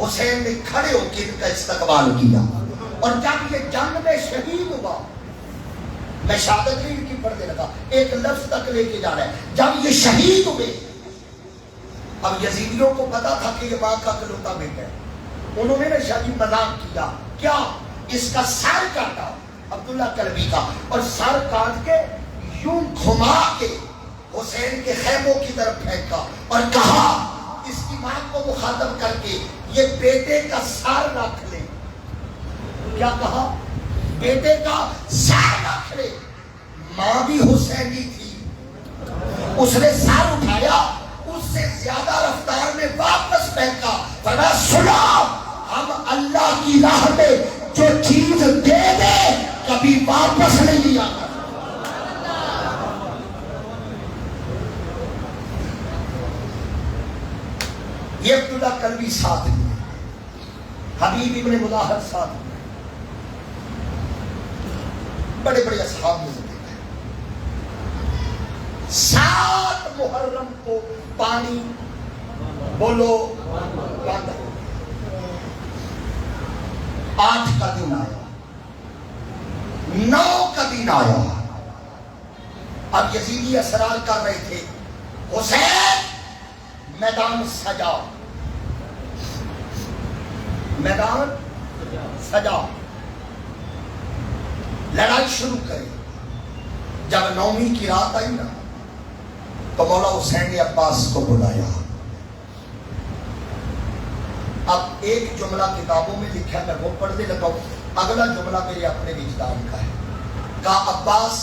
حسین نے کھڑے ہو کے ان کا استقبال کیا، اور جب یہ جنگ میں شہید ہوا، میں شہادت نہیں کی پڑھنے لگا، ایک لفظ تک لے کے جا رہا ہے، جب یہ شہید ہوئے، اب یزیدیوں کو پتا تھا کہ یہ ماں کا اکلوتا بیٹا ہے، انہوں نے شادی مذاق کیا، کیا؟ اس کا سر کاٹا، عبداللہ کلبی کا، اور سر کاٹ کے یوں گھما کے حسین کے خیموں کی طرف پھینکا اور کہا اس کی ماں کو مخاطب کر کے، یہ بیٹے کا سر رکھ لے۔ کیا کہا؟ بیٹے کا سر رکھ لے۔ ماں بھی حسینی تھی، اس نے سر اٹھایا، اس سے زیادہ رفتار میں واپس پھینکا، فرمایا سنو، ہم اللہ کی راہ میں جو چیز دے دے کبھی واپس نہیں لیا۔ یہ عبداللہ کلبی ساتھ ہیں، حبیب ابن مظاہر ساتھ ہیں، بڑے بڑے اصحاب میں سے ہیں۔ 7 محرم کو پانی بولو بند ہو، 8 کا دن آیا، 9 کا دن آیا، اب یزیدی اسرار کر رہے تھے، حسین میدان سجا، میدان سجا، لڑائی شروع کرے۔ جب 9ویں کی رات آئی نا تو مولا حسین نے عباس کو بلایا۔ اب ایک جملہ کتابوں میں لکھا ہے، میں وہ پڑھنے لگا ہوں، اگلا جملہ میرے اپنے وجدان کا ہے۔ کہا عباس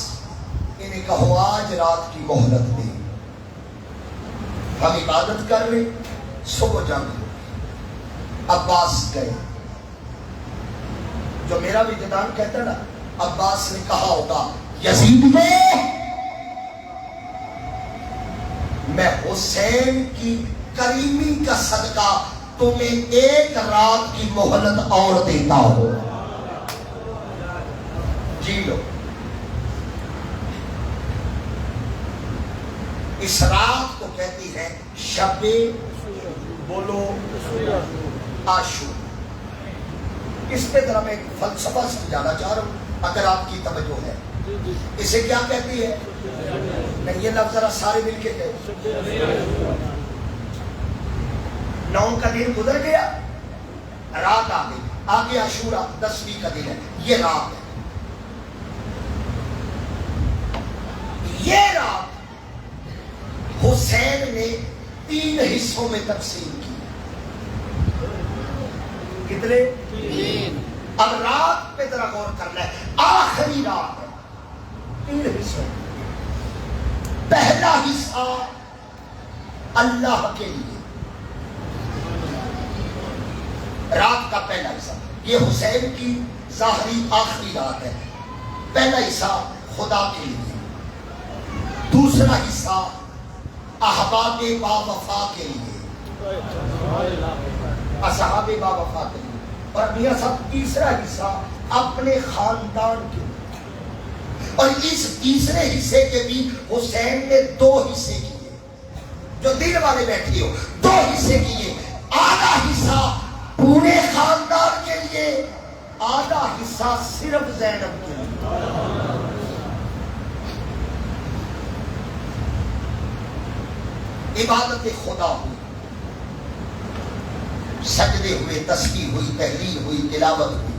انہیں کہو آج رات کی مہلت دے، ہم عبادت کر رہے، صبح جنگ ہو۔ عباس گئے، جو میرا وجدان کہتا ہے نا، عباس نے کہا ہوگا یزیدیوں، میں حسین کی کریمی کا صدقہ تمہیں 1 رات کی مہلت اور دیتا ہوں، جی لو۔ اس رات کو کہتی ہے شب بولو عاشور۔ اس پہ ذرا میں ایک فلسفہ سمجھانا چاہ رہا ہوں، اگر آپ کی توجہ ہے۔ اسے کیا کہتی ہے؟ نہیں، یہ لفظ ذرا سارے مل کے کہتے۔ 9 کا دن گزر گیا، رات آ گئی، آگے عاشورہ 10ویں کا دن ہے، یہ رات ہے۔ یہ رات حسین نے 3 حصوں میں تقسیم کی۔ کتنے؟ 3۔ اب رات پہ ذرا غور کرنا ہے، آخری رات ہے، 3 حصوں۔ پہلا حصہ اللہ کے لیے، رات کا پہلا حصہ یہ حسین کی ظاہری آخری رات ہے. پہلا حصہ خدا کے لیے, دوسرا حصہ احباب با وفا کے لیے, اصحاب با وفا کے لیے, اور میاں صاحب تیسرا حصہ اپنے خاندان کے لیے. اور اس تیسرے حصے کے بھی حسین نے 2 حصے کیے. جو دل والے بیٹھے ہو 2 حصے کیے. آدھا حصہ پورے خاندان کے لیے, آدھا حصہ صرف زینب کے لیے. عبادت خدا ہوئی, سجدے ہوئے, تسبیح ہوئی, تحلیل ہوئی, تلاوت ہوئی.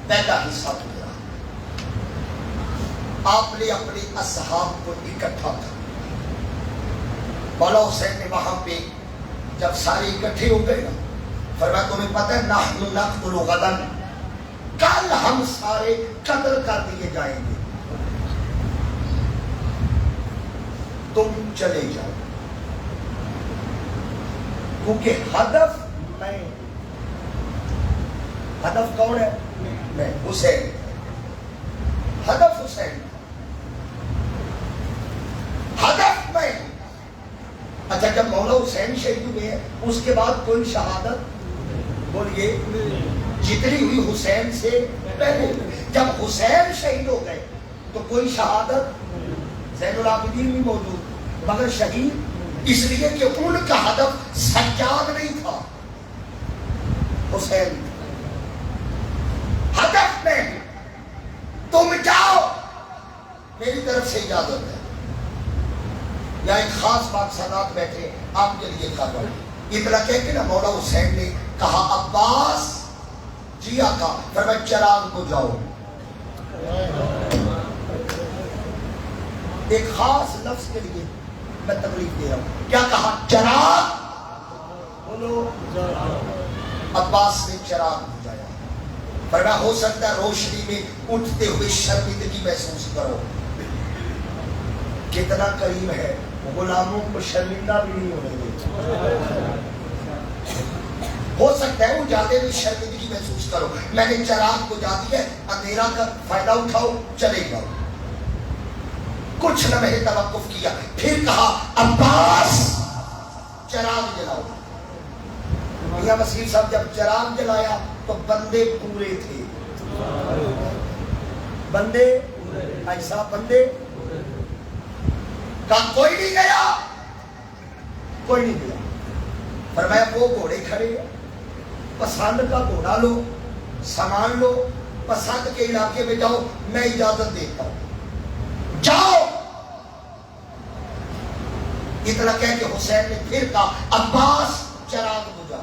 پہلا حصہ پورا. آپ نے اپنے اصحاب کو اکٹھا کر. مولا حسین نے وہاں پہ جب سارے اکٹھے ہو گئے نا, فرمایا تمہیں پتہ ہے نحن نقتل غدا, کل ہم سارے قتل کر دیے جائیں گے, تم چلے جاؤ. کیونکہ ہدف میں, ہدف کون ہے؟ میں, حسین. ہدف حسین, ہدف میں. اچھا جب مولا حسین شہید ہوئے ہیں اس کے بعد کوئی شہادت بولیے جتنی ہوئی حسین سے پہلے. جب حسین شہید ہو گئے تو کوئی شہادت زین العابدین بھی موجود, مگر شہید اس لیے کہ ان کا ہدف سجاد نہیں تھا, حسین. ہدف میں تم جاؤ, میری طرف سے اجازت ہے. یا ایک خاص بات سادات بیٹھے آپ کے لیے کر رہا ہوں. اتنا کہہ کے نا مولا حسین نے کہا عباس جی آقا, فرمایا چراغ کو جاؤ. ایک خاص لفظ کے لیے میں تکلیف دے رہا ہوں. کیا کہا؟ چراغ بولو. عباس نے چراغ بجھایا. فرمایا ہو سکتا ہے روشنی میں اٹھتے ہوئے شرمندگی محسوس کرو. کتنا کریم ہے, غلاموں کو شرمندہ بھی نہیں ہونے دیتا. ہو سکتا ہے اجالے میں شرمندگی محسوس کرو. میں نے چراغ بجھا دیا, اندھیرا کا فائدہ اٹھاؤ, چلے جاؤ. کچھ لمحے توقف کیا, پھر کہا عباس چراغ جلاؤ. میاں وسیم صاحب جب چراغ جلایا تو بندے پورے تھے. بندے ایسا بندے کا کوئی نہیں گیا, کوئی نہیں گیا. فرمایا وہ گھوڑے کھڑے ہیں, پسند کا گھوڑا لو, سامان لو, پسند کے علاقے میں جاؤ, میں اجازت دیتا ہوں, جاؤ. اتنا کہہ کے حسین نے پھر کہا عباس چراغ بجھا.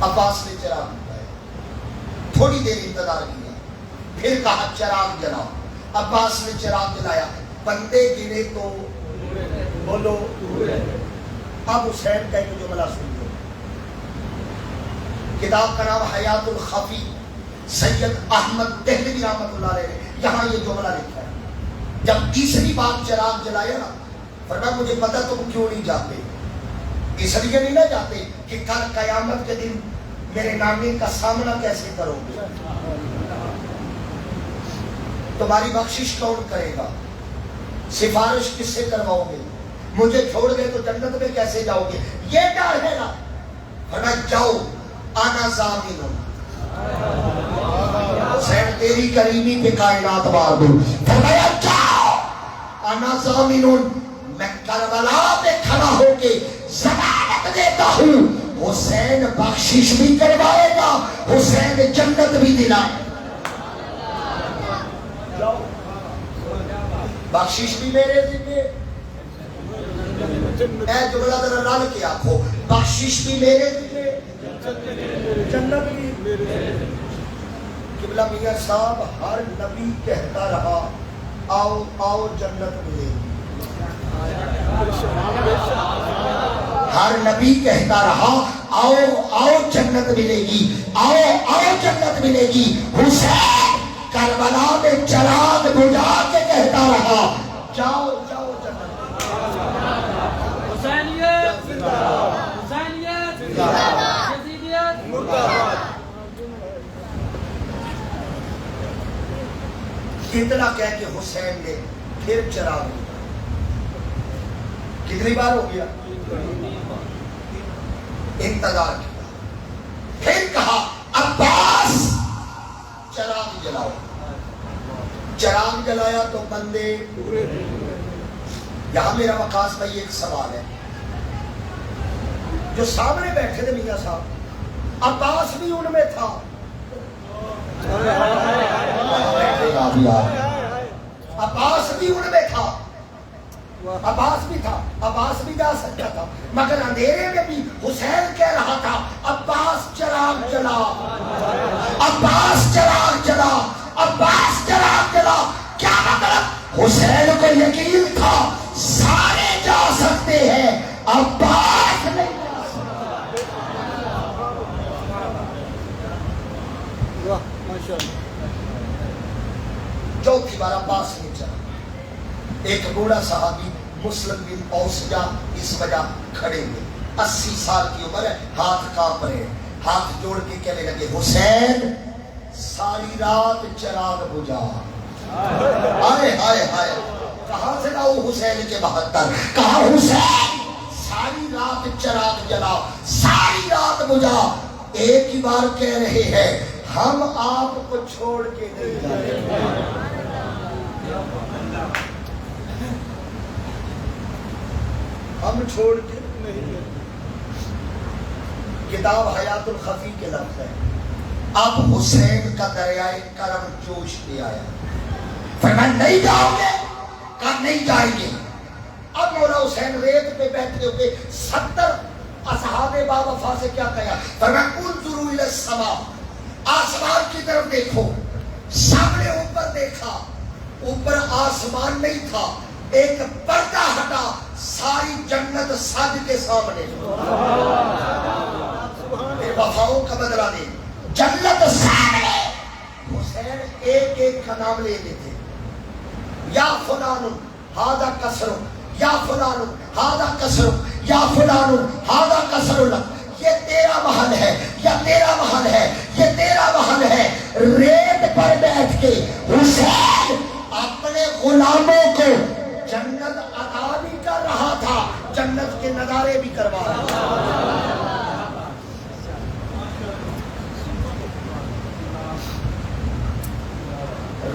عباس نے چراغ بجھایا. تھوڑی دیر انتظار کیا, پھر کہا چراغ جلاؤ. عباس نے چراغ جلایا. بندے گنے تو بولو. اب حسین کا ایک جملہ سنیے. کتاب کا نام حیات الخفی, سید احمد دہلوی رحمۃ اللہ علیہ نے یہاں یہ جملہ لکھا ہے. جب تیسری بار چراغ جلایا نا, فرمایا مجھے پتا تم کیوں نہیں جاتے. اس لیے نہیں نہ جاتے کہ کل قیامت کے دن میرے نامی کا سامنا کیسے کرو گے, تمہاری بخشش کون کرے گا, سفارش کس سے کرواؤ گے, مجھے چھوڑ گئے تو جنت میں کیسے جاؤ گے, یہ ڈر ہے نا. فرمایا جاؤ, انا ضامن. حسین تیری کریمی پہ کائنات مار دوں. فرمایا جاؤ, انا ضامن. میں کربلا پہ کھڑا ہو کے ضمانت دیتا ہوں, حسین بخشش بھی کروائے گا, حسین جنت بھی دلائے. بخشش بھی میرے ذمہ. اے جملہ ذرا رل کے آنکھو, بخشش بھی میرے ذمہ, جنت بھی. قبلہ میاں صاحب ہر نبی کہتا رہا آؤ آؤ جنت ملے گی. ہر نبی کہتا رہا آؤ آؤ جنت ملے گی, آؤ آؤ جنت ملے گی. حسین کربلا میں چراغ بجھا کے کہتا رہا جاؤ جاؤ جنت. حسینیت زندہ باد, حسینیت زندہ باد, یزیدیت اتنا کہہ کے حسین نے پھر چراغ لیا. کتنی بار ہو گیا؟ انتظار کیا. پھر کہا عباس چراغ جلاؤ. چراغ جلایا تو بندے. یہاں میرا وقاص بھائی ایک سوال ہے. جو سامنے بیٹھے تھے میاں صاحب، عباس بھی ان میں تھا. عباس بھی ان میں تھا. عباس بھی تھا. عباس بھی جا سکتا تھا، مگر اندھیرے میں بھی حسین کہہ رہا تھا عباس چراغ جلا، عباس چراغ جلا، عباس چراغ جلا. کیا مطلب؟ حسین کو یقین تھا سارے جا سکتے ہیں، عباس نہیں جا سکتا. چوتھی بار عباس نہیں چلا. ایک بوڑھا صحابی مسلم بن اوسجا اس وجہ کھڑے ہوئے، 80 سال کی عمر ہے، ہاتھ کانپ رہے ہیں. ہاتھ جوڑ کے کہنے لگے حسین ساری رات چراغ بجھا. ہائے ہائے ہائے، کہاں سے لاؤ حسین کے 72؟ کہا حسین ساری رات چراغ جلا، ساری رات بجھا. ایک ہی بار کہہ رہے ہیں ہم آپ کو چھوڑ کے نہیں جائیں. ہم چھوڑ کے نہیں. کتاب حیات الخفی کے لفظ ہے. اب حسین کا دریائے کرم جوش میں آیا. فرمایا نہیں جاؤ گے؟ کہا نہیں جائیں گے. اب مولا حسین ریت پہ بیٹھے ہوئے 70 اصحاب باوفا سے کیا کہا؟ فرمایا انظروا الی السماء، آسمان کی طرف دیکھو. سامنے اوپر دیکھا، اوپر آسمان نہیں تھا، ایک پردہ ہٹا، ساری جنت سج کے سامنے. بے وفاؤں کا بدلہ دے. جنت سامنے. حسین ایک ایک کا نام لے لیتے. یا فلان ہذا کسر، یا فلان ہذا کسر، یا فلان ہذا کسر. یہ تیرا محل ہے، یا تیرا محل ہے، یہ تیرا محل ہے. ریت پر بیٹھ کے حسین اپنے غلاموں کو جنت عطا بھی کر رہا تھا، جنت کے نظارے بھی کروا رہا تھا.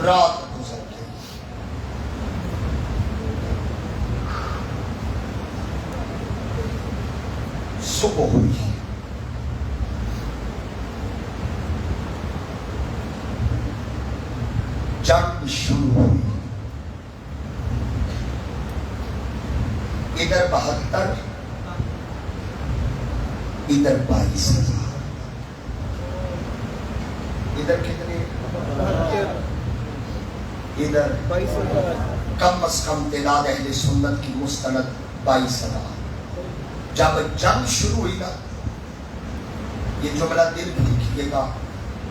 رات گزر گئی. صبح ہوئی. جنگ شروع ہوئی. ادھر 72، ادھر 22,000. ادھر کتنے؟ ادھر کم از کم تعداد اہل سنت کی مستند 22,000. جب جنگ شروع ہوئی نا، یہ جملہ دل میں لکھیے گا،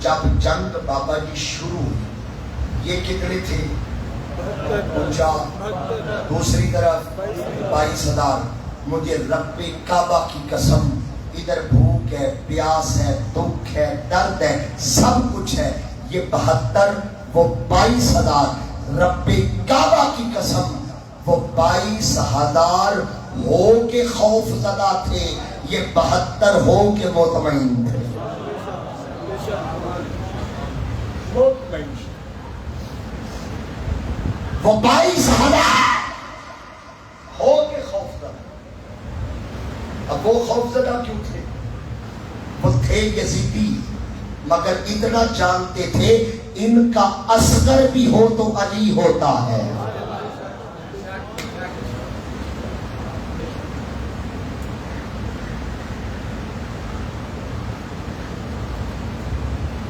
جب جنگ بابا جی شروع ہوئی، یہ کتنے تھے؟ 49. دوسری طرف 22,000. مجھے رب کعبہ کی قسم، ادھر بھوک ہے، پیاس ہے، دکھ ہے، درد ہے، سب کچھ ہے. یہ 72 وہ 22,000. رب کعبہ کی قسم وہ 22,000 ہو کے خوف زدہ تھے، یہ 72 ہو کے مطمئن تھے. وہ 22,000 ہو کے خوف زدہ. اب وہ خوف زدہ کیوں تھے؟ وہ تھے یزیدی، مگر اتنا جانتے تھے ان کا اصغر بھی ہو تو علی ہوتا ہے.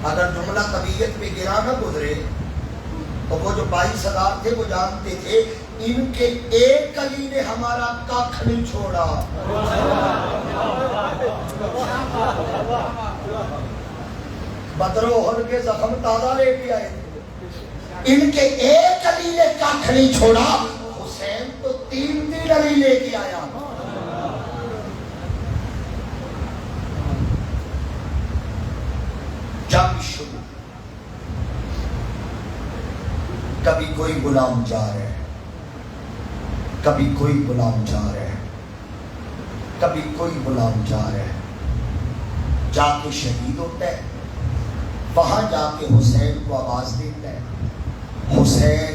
اگر جملہ طبیعت پہ گرا نہ گزرے تو وہ جو 22,000 تھے وہ جانتے تھے ان کے ایک علی نے ہمارا کاکھ نہیں چھوڑا. بدر و احد کے زخم تازہ لے کے آئے تھے. ان کے ایک علی نے کاکھ نہیں چھوڑا. حسین تو 3 علی لے کے آیا. اللہ. 22,000 جنگ شروع. کبھی کوئی غلام جا رہے ہیں، کبھی کوئی غلام جا رہے ہیں، کبھی کوئی غلام جا رہے ہیں. جا کے شہید ہوتا ہے، وہاں جا کے حسین کو آواز دیتا ہے. حسین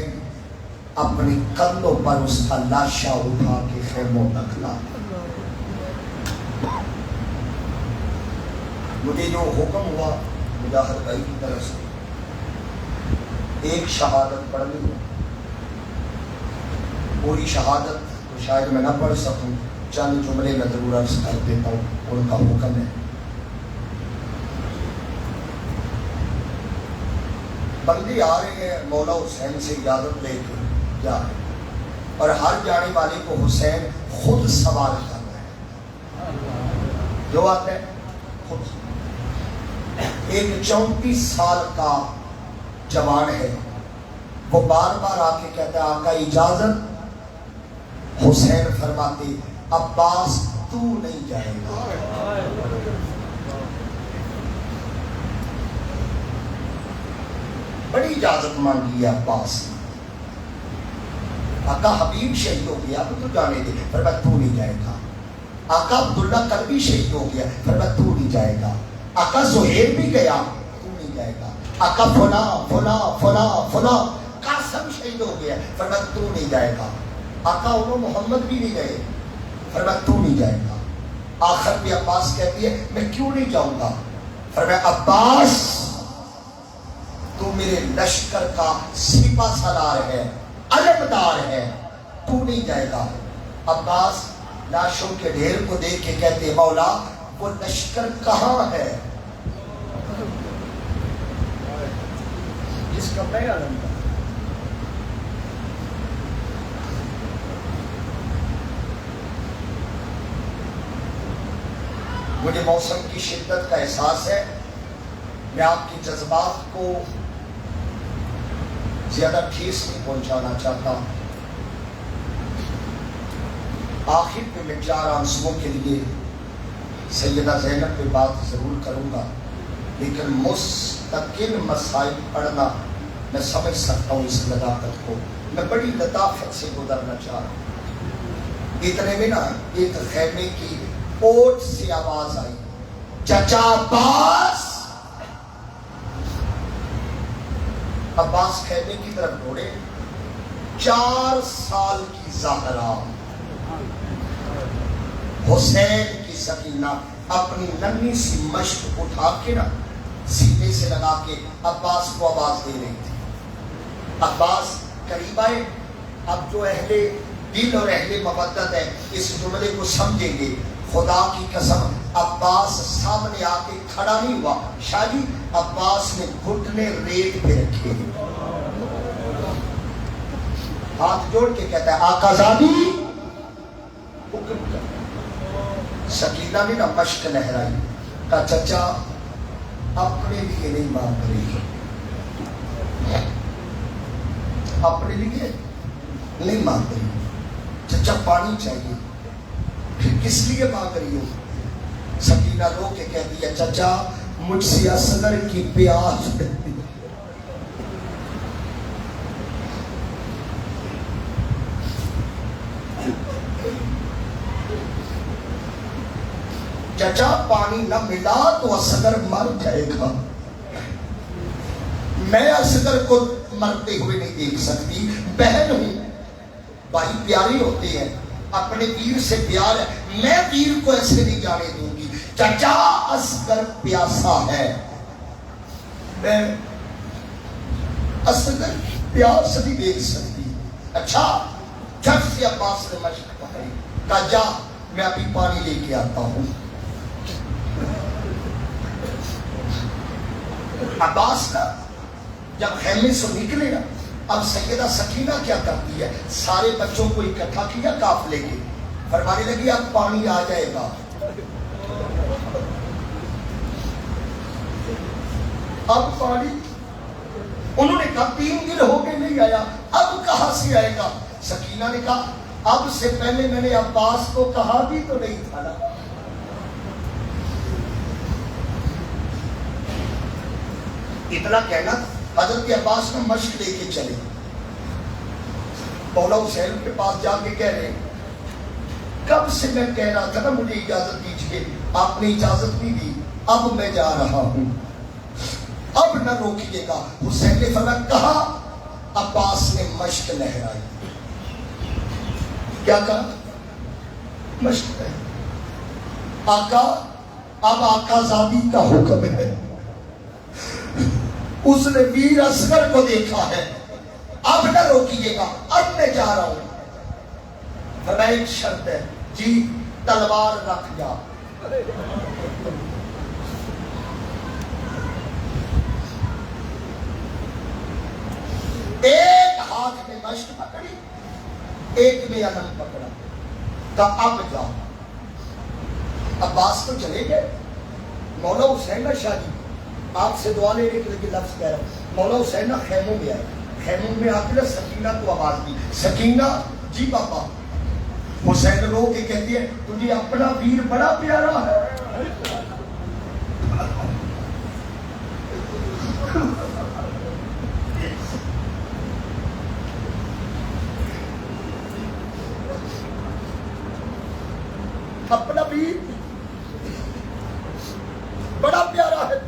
اپنی کندھوں پر اس کا لاشا اٹھا کے خیموں تک لاتا. مجھے جو حکم ہوا مجاہد بھائی کی طرف سے، ایک شہادت پڑھنی ہے. پوری شہادت تو شاید میں نہ پڑھ سکوں، چند جملے میں ضرور عرض کر دیتا ہوں. ان کا حکم ہے، بندے آ رہے ہیں مولا حسین سے اجازت لے کے جا رہے ہیں، اور ہر جانے والے کو حسین خود سوال کر رہے ہیں. جو آتا ہے خود. ایک 34 سال کا جوان ہے، وہ بار بار آ کے کہتا ہے آقا اجازت. حسین فرماتے عباس تو نہیں جائے گا. بڑی اجازت مانگی ہے عباس نے. آقا حبیب شہید ہو گیا اب تو جانے دے، فرمایا تو نہیں جائے گا. آقا عبداللہ کربی شہید ہو گیا، فرمایا تو نہیں جائے گا. آقا زہیر بھی گیا، تو نہیں جائے گا. آقا فلاں فلاں فلاں فلاں قاسم شہید ہو گیا، فرمایا تو نہیں جائے گا. آقا انہوں محمد بھی نہیں گئے، فرمایا تو نہیں جائے گا. آخر میں عباس کہتی ہے میں کیوں نہیں جاؤں گا. فرمایا عباس تو میرے لشکر کا سپہ سالار ہے، علمدار ہے، تو نہیں جائے گا. عباس لاشوں کے ڈھیر کو دیکھ کے کہتے مولا وہ لشکر کہاں ہے جس کا میں علمدار. مجھے موسم کی شدت کا احساس ہے، میں آپ کے جذبات کو زیادہ ٹھیس نہیں پہنچانا چاہتا. آخر پہ میں 4 آنسوؤں کے لیے سیدہ زینب پہ بات ضرور کروں گا، لیکن مستقل مسائل پڑھنا میں سمجھ سکتا ہوں اس لطافت کو. میں بڑی لطافت سے گزرنا چاہ رہا ہوں. اتنے میں نا ایک خیمے کی اوٹ سے آواز آئی، چچا عباس. عباس خیمے کی طرف دوڑے. 4 سال کی زہرا حسین کی سکینہ اپنی ننھی سی مشق اٹھا کے نا سینے سے لگا کے عباس کو آواز دے رہی تھی. عباس قریب آئے. اب جو اہل دل اور اہل مودت ہے اس جملے کو سمجھیں گے. خدا کی قسم عباس سامنے آ کے کھڑا نہیں ہوا. شاہ جی عباس نے گھٹنے ریت پہ رکھے، ہاتھ جوڑ کے کہتا ہے آقا زادی حکم کر. سکینہ نے نا مشق لہرائی، کہا چچا اپنے لیے نہیں مانگ رہی، اپنے لیے نہیں مانگ رہی. چچا پانی چاہیے، پھر کس لیے مانگ رہی ہو؟ سکینہ رو کے کہتی ہے چچا مجھ سے اصغر کی پیاس لگتی. چچا پانی نہ ملا تو اصغر مر جائے گا. میں اصغر کو مرتے ہوئے نہیں دیکھ سکتی، بہن ہوں. بھائی پیارے ہوتے ہیں، اپنے ویر سے پیار ہے، میں ویر کو ایسے نہیں جانے دوں گی. چچا اصغر پیاسا ہے، میں اصغر پیاس نہیں دیکھ سکتی. اچھا جب سے عباس نے مشق پکڑی، کہا جا میں ابھی پانی لے کے آتا ہوں. عباس کا جب خیمے سے نکلے نا، اب سیدہ سکینہ کیا کرتی ہے، سارے بچوں کو اکٹھا کیا قافلے کے، فرمانے لگی اب پانی آ جائے گا. اب پانی، انہوں نے کہا 3 دن ہو کے نہیں آیا، اب کہاں سے آئے گا. سکینہ نے کہا اب سے پہلے میں نے عباس کو کہا بھی تو نہیں تھا نا. اتنا کہنا حضرت عباس نے مشق لے کے چلے، مولا حسین کے پاس جا کے کہہ رہے کب سے میں کہہ رہا تھا نا مجھے اجازت دیجیے، آپ نے اجازت نہیں دی، اب میں جا رہا ہوں، اب نہ روکیے گا۔ حسین نے فرمایا کہا، عباس نے مشق لہرائی۔ کیا کہا؟ مشق ہے آقا، اب آقا زادی کا حکم ہے، اس نے ویر اصغر کو دیکھا ہے، اب نہ روکیے گا، اب میں جا رہا ہوں۔ فرمایا ایک شرط ہے، جی تلوار رکھ جا۔ ایک ہاتھ میں مشق پکڑی، ایک میں علم پکڑا، کہا اب جاؤ۔ عباس تو چلے گئے، مولا حسین نہ شاہ جی آپ سے دعا لینے کے لیے لفظ کہہ رہا ہوں، مولا حسین نہ خیموں میں آئے، خیموں میں آ کے نہ سکینہ کو آواز دی، سکینہ جی بابا۔ حسین رو کے کہتی ہے تجھے اپنا ویر بڑا پیارا ہے۔ اپنا ویر بڑا پیارا ہے،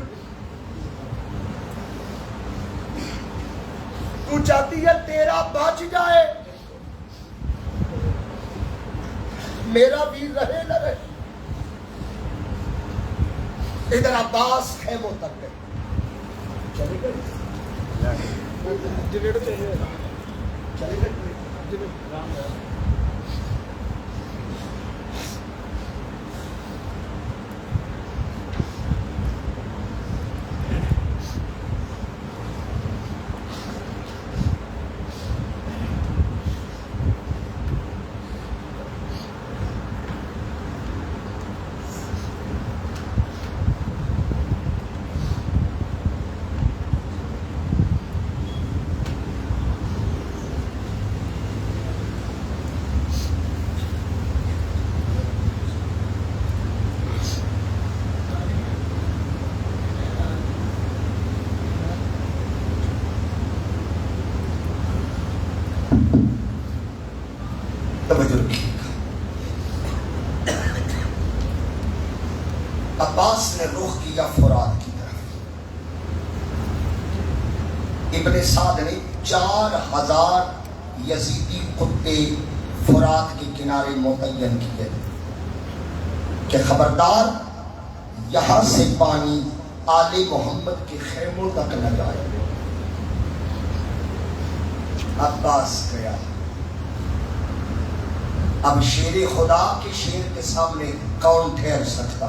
تو چاہتی ہے تیرا بچ جائے، میرا ویر رہے نہ رہے۔ ادھر عباس خیموں تک گئے، چلے گئے چلے گئے۔ عباس نے رخ کیا فرات کی طرف۔ ابن سعد نے 4000 یزیدی کتے فرات کے کنارے متعین کیے کہ خبردار یہاں سے پانی آل محمد کے خیموں تک نہ جائے۔ عباس گیا، اب شیر خدا کے شیر کے سامنے کون ٹھہر سکتا؟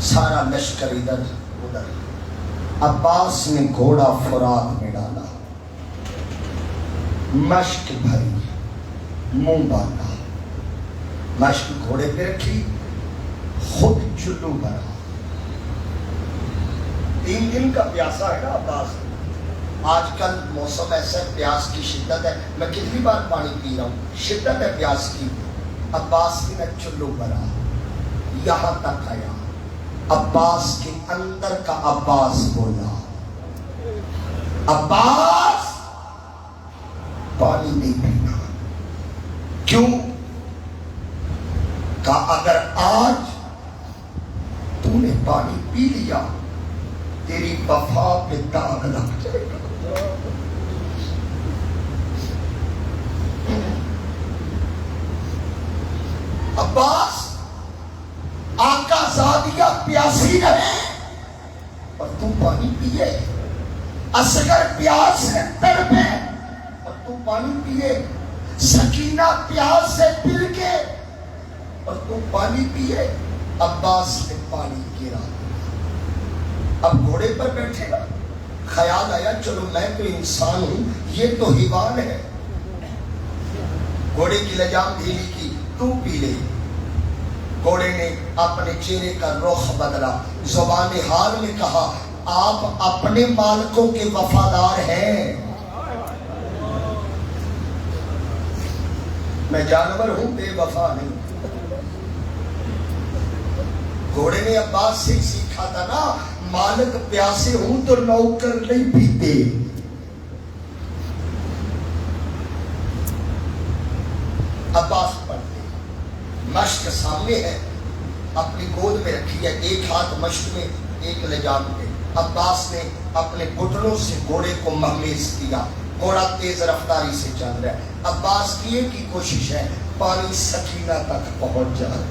سارا لشکر ادھر ادھر۔ عباس نے گھوڑا فرات میں ڈالا، مشک بھری، منہ باندھا، مشک گھوڑے پہ رکھی، خود چلو بھرا۔ 3 دن کا پیاسا ہے نا عباس۔ آج کل موسم ایسا ہے، پیاس کی شدت ہے، میں کتنی بار پانی پی رہا ہوں، شدت ہے پیاس کی۔ عباس نے چلو بھرا، یہاں تک آیا۔ عباس کے اندر کا عباس بولا، عباس پانی نہیں پینا۔ کیوں؟ کہا اگر آج تو نے پانی پی لیا تیری وفا پہ داغ لگ جائے گا۔ عباس آقا زادیہ پیاسی رہے اور تو پانی پیے، اصغر پیاس سے تڑپے اور تو پانی پیے، سکینہ پیاس سے پل کے اور تو پانی پیے۔ عباس نے پانی گرا، اب گھوڑے پر بیٹھے گا، خیال آیا چلو میں تو انسان ہوں، یہ تو حیوان ہے، گھوڑے کی لجام ڈھیلی کی، تو پی لے۔ گھوڑے نے اپنے چہرے کا رخ بدلا، زبان حال میں کہا آپ اپنے مالکوں کے وفادار ہیں، میں جانور ہوں، بے وفا نہیں۔ گھوڑے نے عباس سے سیکھا تھا نا، مالک پیاسے ہوں تو نوکر نہیں پیتے. عباس پڑھتے مشق سامنے ہے, اپنی گود میں رکھی ہے, ایک ہاتھ مشق میں ایک لجام پہ. عباس نے اپنے گھٹنوں سے گھوڑے کو مہمیز کیا, گھوڑا تیز رفتاری سے چل رہا ہے. عباس کی ایک ہی کوشش ہے پانی سکینہ تک پہنچ جائے,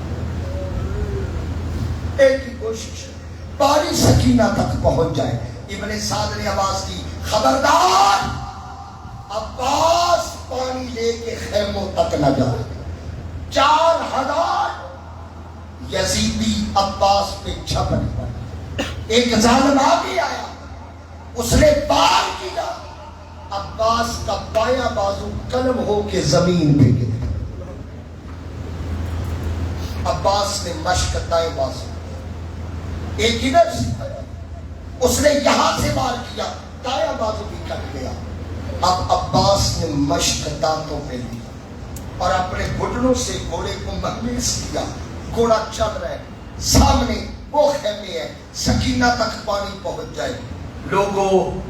ایک ہی کوشش ہے پانی سکینہ تک پہنچ جائے. ابن سعد نے آواز کی, خبردار عباس پانی لے کے خیموں تک نہ جائے. 4000 یزیدی عباس پہ چھپن پڑے. ایک ظالم آگے آیا, اس نے پار کیا, عباس کا بایاں بازو قلم ہو کے زمین پہ گرا. عباس نے مشق دائیں بازو, ایک ادھر سے اس نے یہاں سے وار کیا, دایاں بازو بھی کٹ گیا. اب عباس نے مشق دانتوں پہ لی اور اپنے گھٹنوں سے گھوڑے کو مہمیز کیا. گھوڑا چل رہا ہے, سامنے وہ خیمے ہے, سکینہ تک پانی پہنچ جائے. لوگوں,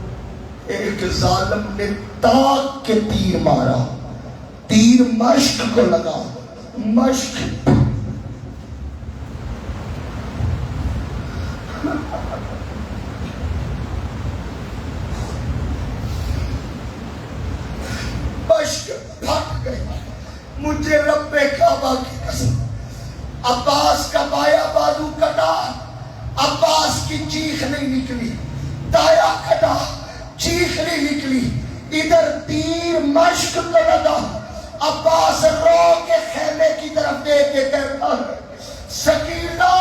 ایک ظالم نے تاک کے تیر مارا, تیر مشق کو لگا. مشق پھٹ گئی. مجھے رب کعبہ کی قسم, عباس کا بایاں بازو کٹا, عباس کی چیخ نہیں نکلی. دایا کٹا, چیخ نہیں نکلی. ادھر تیر مشق کو لگا. عباس رو کے خیمے کی طرف دیکھ کے کہتا ہے, سکینہ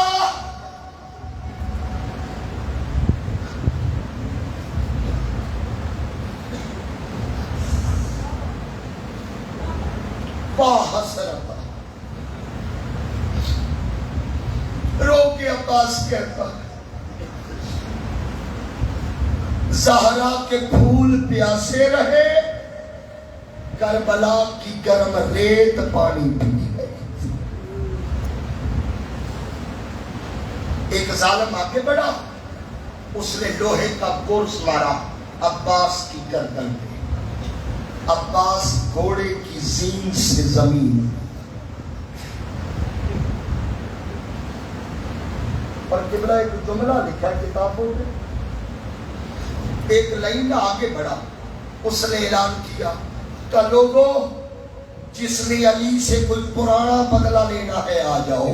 حسرتا. رو کے عباس کہتا, زہرا کے پھول پیاسے رہے, کربلا کی گرم ریت پانی پی گئی. ایک ظالم آگے بڑھا, اس نے لوہے کا گرز مارا عباس کی گردن پہ. عباس گھوڑے کی زین سے زمین اور قبلہ ایک جملہ لکھا ہے کتابوں میں. ایک لائن آگے بڑھا, اس نے اعلان کیا کہ لوگوں, جس نے علی سے کوئی پرانا بدلہ لینا ہے آ جاؤ.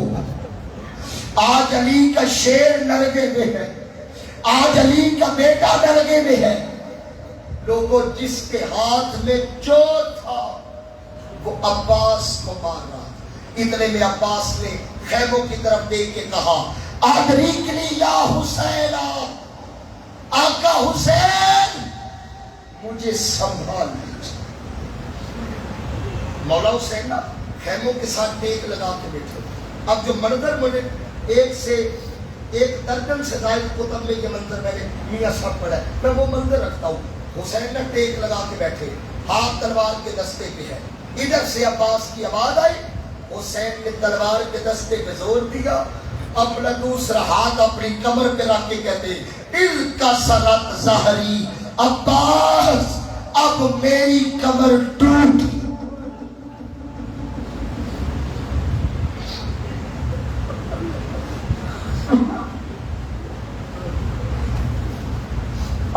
آج علی کا شیر نرگے میں ہے, آج علی کا بیٹا نرگے میں ہے. لوگوں, جس کے ہاتھ میں جو تھا وہ عباس کو مار رہا. اتنے میں عباس نے خیموں کی طرف دیکھ کے کہا, ادرکنی یا حسین, آقا حسین مجھے سنبھال لیجیے. مولا حسین نا خیموں کے ساتھ ٹیک لگا کے بیٹھے. اب جو منظر مجھے ایک سے ایک درجن سے زائد کتب میں یہ منظر میں نے میاں صاحب پڑھا ہے, میں وہ منظر رکھتا ہوں. حسین نے ٹیک لگا کے بیٹھے, ہاتھ تلوار کے دستے پہ ہے. ادھر سے عباس کی آواز آئی, حسین نے تلوار کے دستے پہ زور دیا, اپنا دوسرا ہاتھ اپنی کمر پہ رکھ کے کہتے, دل کا سرت ظہری عباس, اب میری کمر ٹوٹ.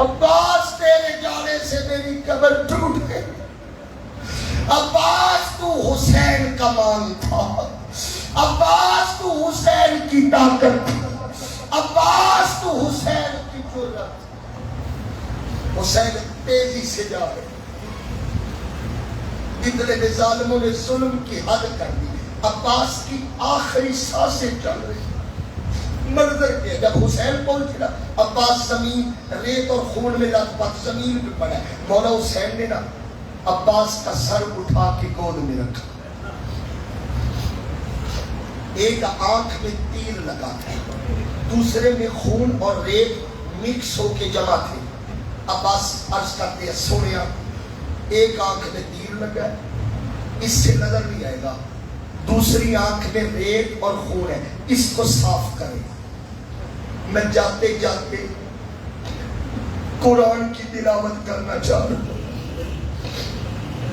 عباس تیرے جانے سے میری کمر ٹوٹ گئی. عباس تو حسین کا مان تھا, عباس تو حسین کی طاقت تھی, عباس تو حسین کی جرأت. حسین تیزی سے جا رہے, اتنے میں ظالموں نے ظلم کی حد کر دی. عباس کی آخری سانسیں چل رہی. منظر کیا, جب حسین پہنچا عباس زمین ریت اور خون میں لت پت زمین پہ پڑا. مولا حسین نے نا عباس کا سر اٹھا کے گود میں رکھا. ایک آنکھ میں تیر لگا تھا, دوسرے میں خون اور ریت مکس ہو کے جمع تھے. عباس عرض کرتے ہیں, سونیا ایک آنکھ میں تیر لگا ہے, اس سے نظر نہیں آئے گا. دوسری آنکھ میں ریت اور خون ہے, اس کو صاف کرے. میں جاتے جاتے قرآن کی تلاوت کرنا چاہ رہا ہوں،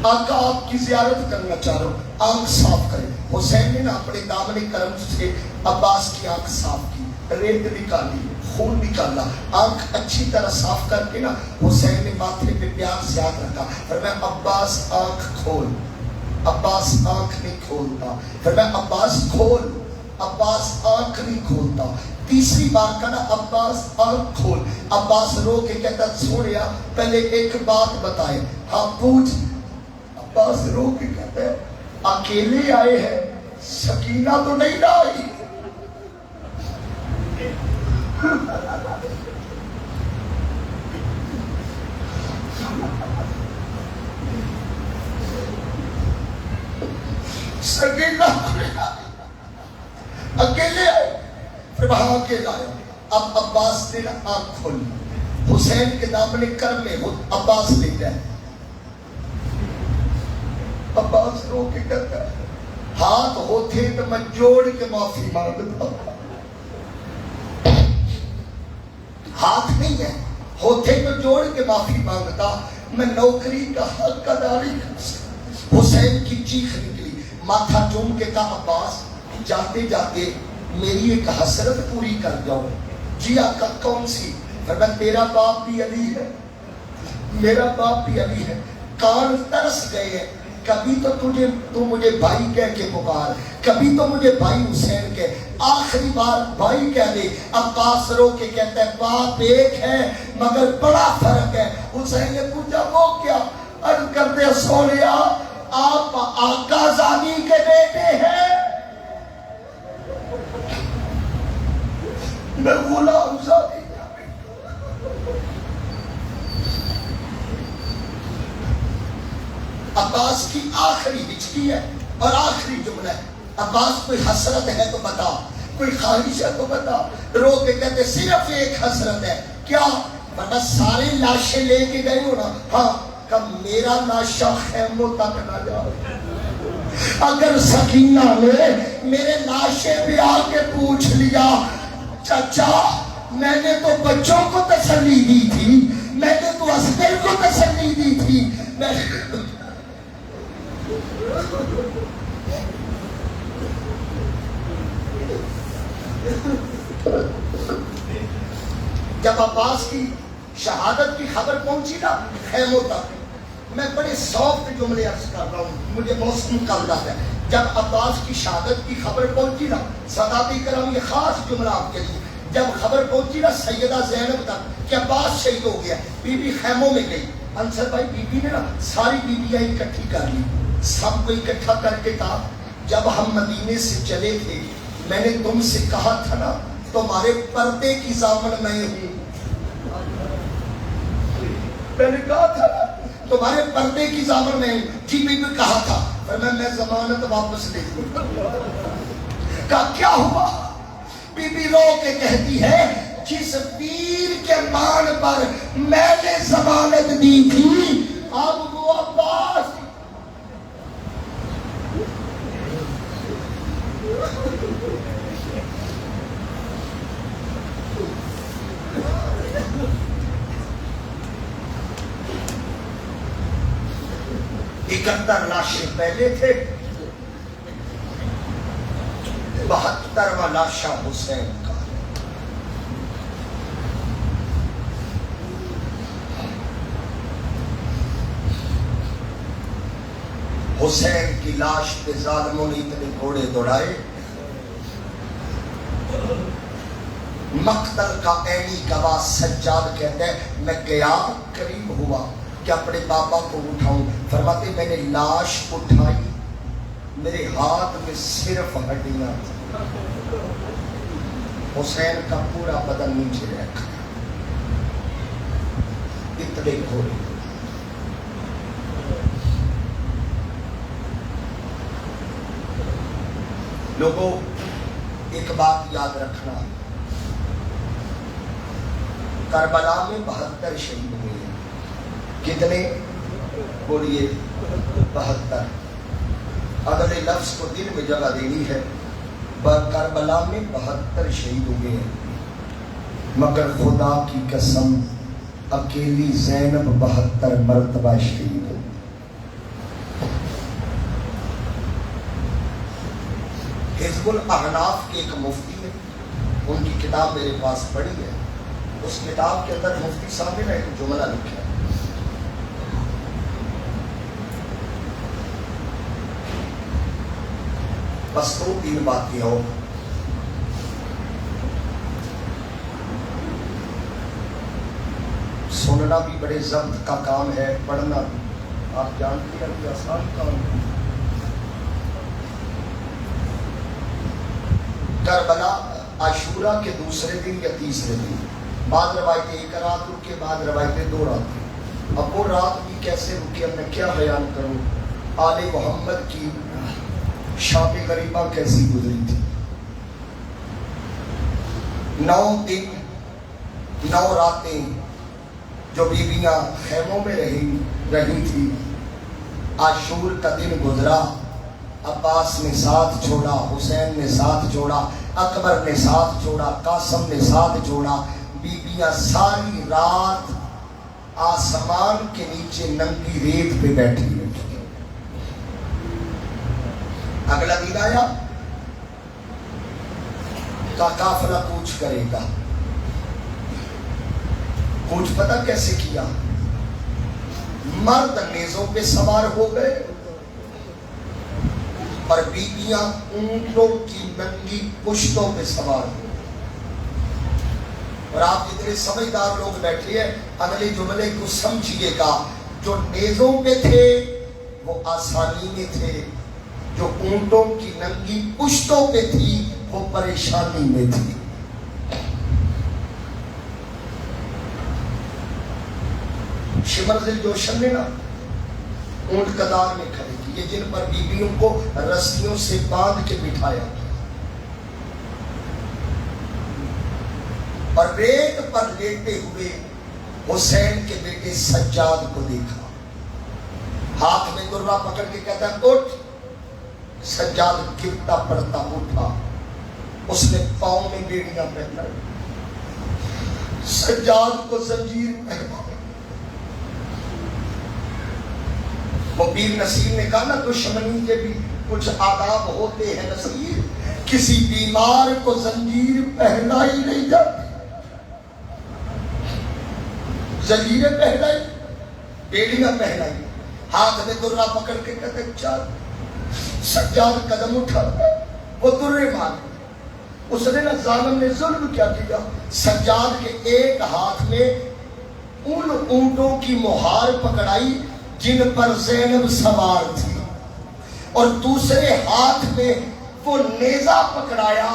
آقا آپ کی زیارت کرنا چاہ رہا ہوں، آنکھ صاف کریں۔ حسین نے نا اپنے دامن کرم سے عباس کی آنکھ صاف کی، ریت نکالی، خون نکالا، آنکھ اچھی طرح صاف کر کے نا حسین نے ماتھے پہ پیار سے ہاتھ رکھا، فرمایا عباس آنکھ کھول۔ عباس آنکھ نہیں کھولتا، فرمایا عباس کھول۔ عباس آنکھ نہیں کھولتا۔ تیسری بار کہا عباس آنکھ کھول۔ عباس رو کے کہتا سونیا پہلے ایک بات بتائے۔ ہاں پوچھ۔ عباس رو کے کہتا ہے اکیلے آئے ہیں، سکینہ تو نہیں نہ آئی؟ سکینہ اکیلے آئے، پھر وہاں اکیلا آئے۔ اب عباس نے آنکھ کھولی، حسین کے دامن کرم میں عباس لے جائے۔ عباس رو کے کہتا ہے ہاتھ ہوتے تو میں جوڑ کے معافی مانگتا، ہاتھ نہیں ہے، ہوتے تو جوڑ کے معافی مانگتا، میں نوکری کا حق ادا نہیں کر سکتا۔ حسین کی چیخ نکلی، ماتھا چوم کے کہا عباس جاتے جاتے میری ایک حسرت پوری کر جاؤ۔ جی آقا کون سی؟ فرمایا تیرا باپ بھی علی ہے، میرا باپ بھی علی ہے، کان ترس گئے ہیں، کبھی تو مجھے بھائی کہہ کے پکار، کبھی تو مجھے بھائی حسین کہہ، آخری بار بھائی کہہ دے۔ عباس رو کے کہتا ہے باپ ایک ہے مگر بڑا فرق ہے۔ حسین نے پوچھا وہ کیا؟ عرض کرتے سونیا آپ آقا زانی کے بیٹے ہیں، میں غلام زادی کا بیٹا۔ عباس کی آخری ہچکی ہے اور آخری جملہ ہے۔ عباس کوئی حسرت ہے تو بتا، کوئی خواہش ہے تو بتا۔ رو کے کہتے صرف ایک حسرت ہے، کیا؟ ورنہ سارے لاشیں لے کے گئے ہو نا، ہاں کب میرا لاشا خیموں تک نہ جائے۔ اگر سکینہ نے میرے لاشے پہ آ کے پوچھ لیا چچا میں نے تو بچوں کو تسلی دی تھی، میں نے تو اصغر کو تسلی دی تھی، جب عباس کی شہادت کی خبر پہنچی نا خیموں تک، میں بڑے سافٹ جملے عرض کر رہا ہوں، مجھے موسم کا اندازہ ہے۔ جب عباس کی شہادت کی خبر پہنچی نا، سادات کرام یہ خاص جملہ آپ کے لیے، جب خبر پہنچی نا سیدہ زینب تک کہ عباس شہید ہو گیا، بی بی خیموں میں گئی۔ انصر بھائی بی بی نے نا ساری بیویاں اکٹھی کر لی، سب کو اکٹھا کر کے کہا جب ہم مدینے سے چلے تھے میں نے تم سے کہا تھا نا تمہارے پردے کی ضامن میں ہوں، میں نے کہا تھا نا تمہارے پردے کی ضامن میں ہوں۔ جی بی بی کہا تھا، فرمایا میں ضمانت واپس لے لوں۔ کہا کیا ہوا؟ بی بی رو کے کہتی ہے جس پیر کے مان پر میں نے ضمانت دی تھی اب وہ عباس اکہتر لاشیں پہلے تھے، 72واں لاشا حسین کا۔ حسین کی لاش پہ ظالموں نے اتنے گھوڑے دوڑائے، مقتل کا عینی گواہ سجاد کہتے ہیں میں قیامت قریب ہوا کہ اپنے بابا کو اٹھاؤں، فرماتے میں نے لاش اٹھائی میرے ہاتھ میں صرف ہڈیاں تھیں، حسین کا پورا بدن نیچے رکھا، اتنے گھوڑے۔ لوگوں ایک بات یاد رکھنا، کربلا میں 72 شہید ہوئے ہیں، کتنے؟ بولیے 72۔ اگلے لفظ کو دل میں جگہ دینی ہے، کربلا میں 72 شہید ہوئے ہیں۔ مگر خدا کی قسم اکیلی زینب 72 مرتبہ شہید ہوئی۔ حزب الاحناف کے ایک مفتی نے ان کی کتاب میرے پاس پڑھی ہے، اس کتاب کے اندر مفتی صاحب نے ایک جملہ لکھا ہے، بس 2-3 باتیں ہو۔ سننا بھی بڑے ضبط کا کام ہے، پڑھنا بھی آپ جانتے ہیں کہ آسان کام ہے۔ کربلا عاشورہ کے دوسرے دن یا تیسرے دن، بعض روایتیں 1 رات رکے، بعض روایتیں 2 رات۔ اب وہ رات بھی کیسے رکے، اب میں کیا بیان کروں۔ آل محمد کی شام غریبہ کیسی گزری تھی۔ 9 دن 9 راتیں جو بیویاں خیموں میں رہی تھی، عاشور کا دن گزرا، عباس نے ساتھ چھوڑا، حسین نے ساتھ چھوڑا، اکبر نے ساتھ چھوڑا، قاسم نے ساتھ چھوڑا، بیویاں ساری رات آسمان کے نیچے ننگی ریت پہ بیٹھی ہوئی۔ اگلا دن آیا، قافلہ کوچ کرے گا۔ کوچ پتہ کیسے کیا؟ مرد نیزوں پہ سوار ہو گئے اور بیویاں اونٹوں کی ننگی پشتوں پہ سوار ہو گئے۔ اور آپ اتنے سمجھدار لوگ بیٹھے ہیں، اگلے جملے کو سمجھیے گا۔ جو نیزوں پہ تھے وہ آسانی میں تھے، جو اونٹوں کی ننگی پشتوں پہ تھی وہ پریشانی میں تھی۔ شمر ذی الجوشن نے نا اونٹ قطار میں کھڑے کیے جن پر بیویوں کو رسیوں سے باندھ کے بٹھایا اور ریت پر لیٹے ہوئے حسین کے بیٹے سجاد کو دیکھا، ہاتھ میں درہ پکڑ کے کہتا ہے اٹھ۔ سجاد گرتا پڑتا اٹھا، اس نے پاؤں میں بیڑیاں پہنائی، سجاد کو زنجیر پہنا۔ مبین نصیر نے کہا نا دشمنی کے بھی کچھ آداب ہوتے ہیں نصیر، کسی بیمار کو زنجیر پہنائی نہیں جاتی، زنجیریں پہنائی، بیڑیاں پہنائی، ہاتھ میں درہ پکڑ کے کہتے چل۔ سجاد قدم اٹھاتا ہے، وہ درے مارے، اس نے نا ظالم نے ظلم کیا کیا، سجاد کے ایک ہاتھ میں ان اونٹوں کی مہار پکڑائی جن پر زینب سوار تھی اور دوسرے ہاتھ میں وہ نیزہ پکڑایا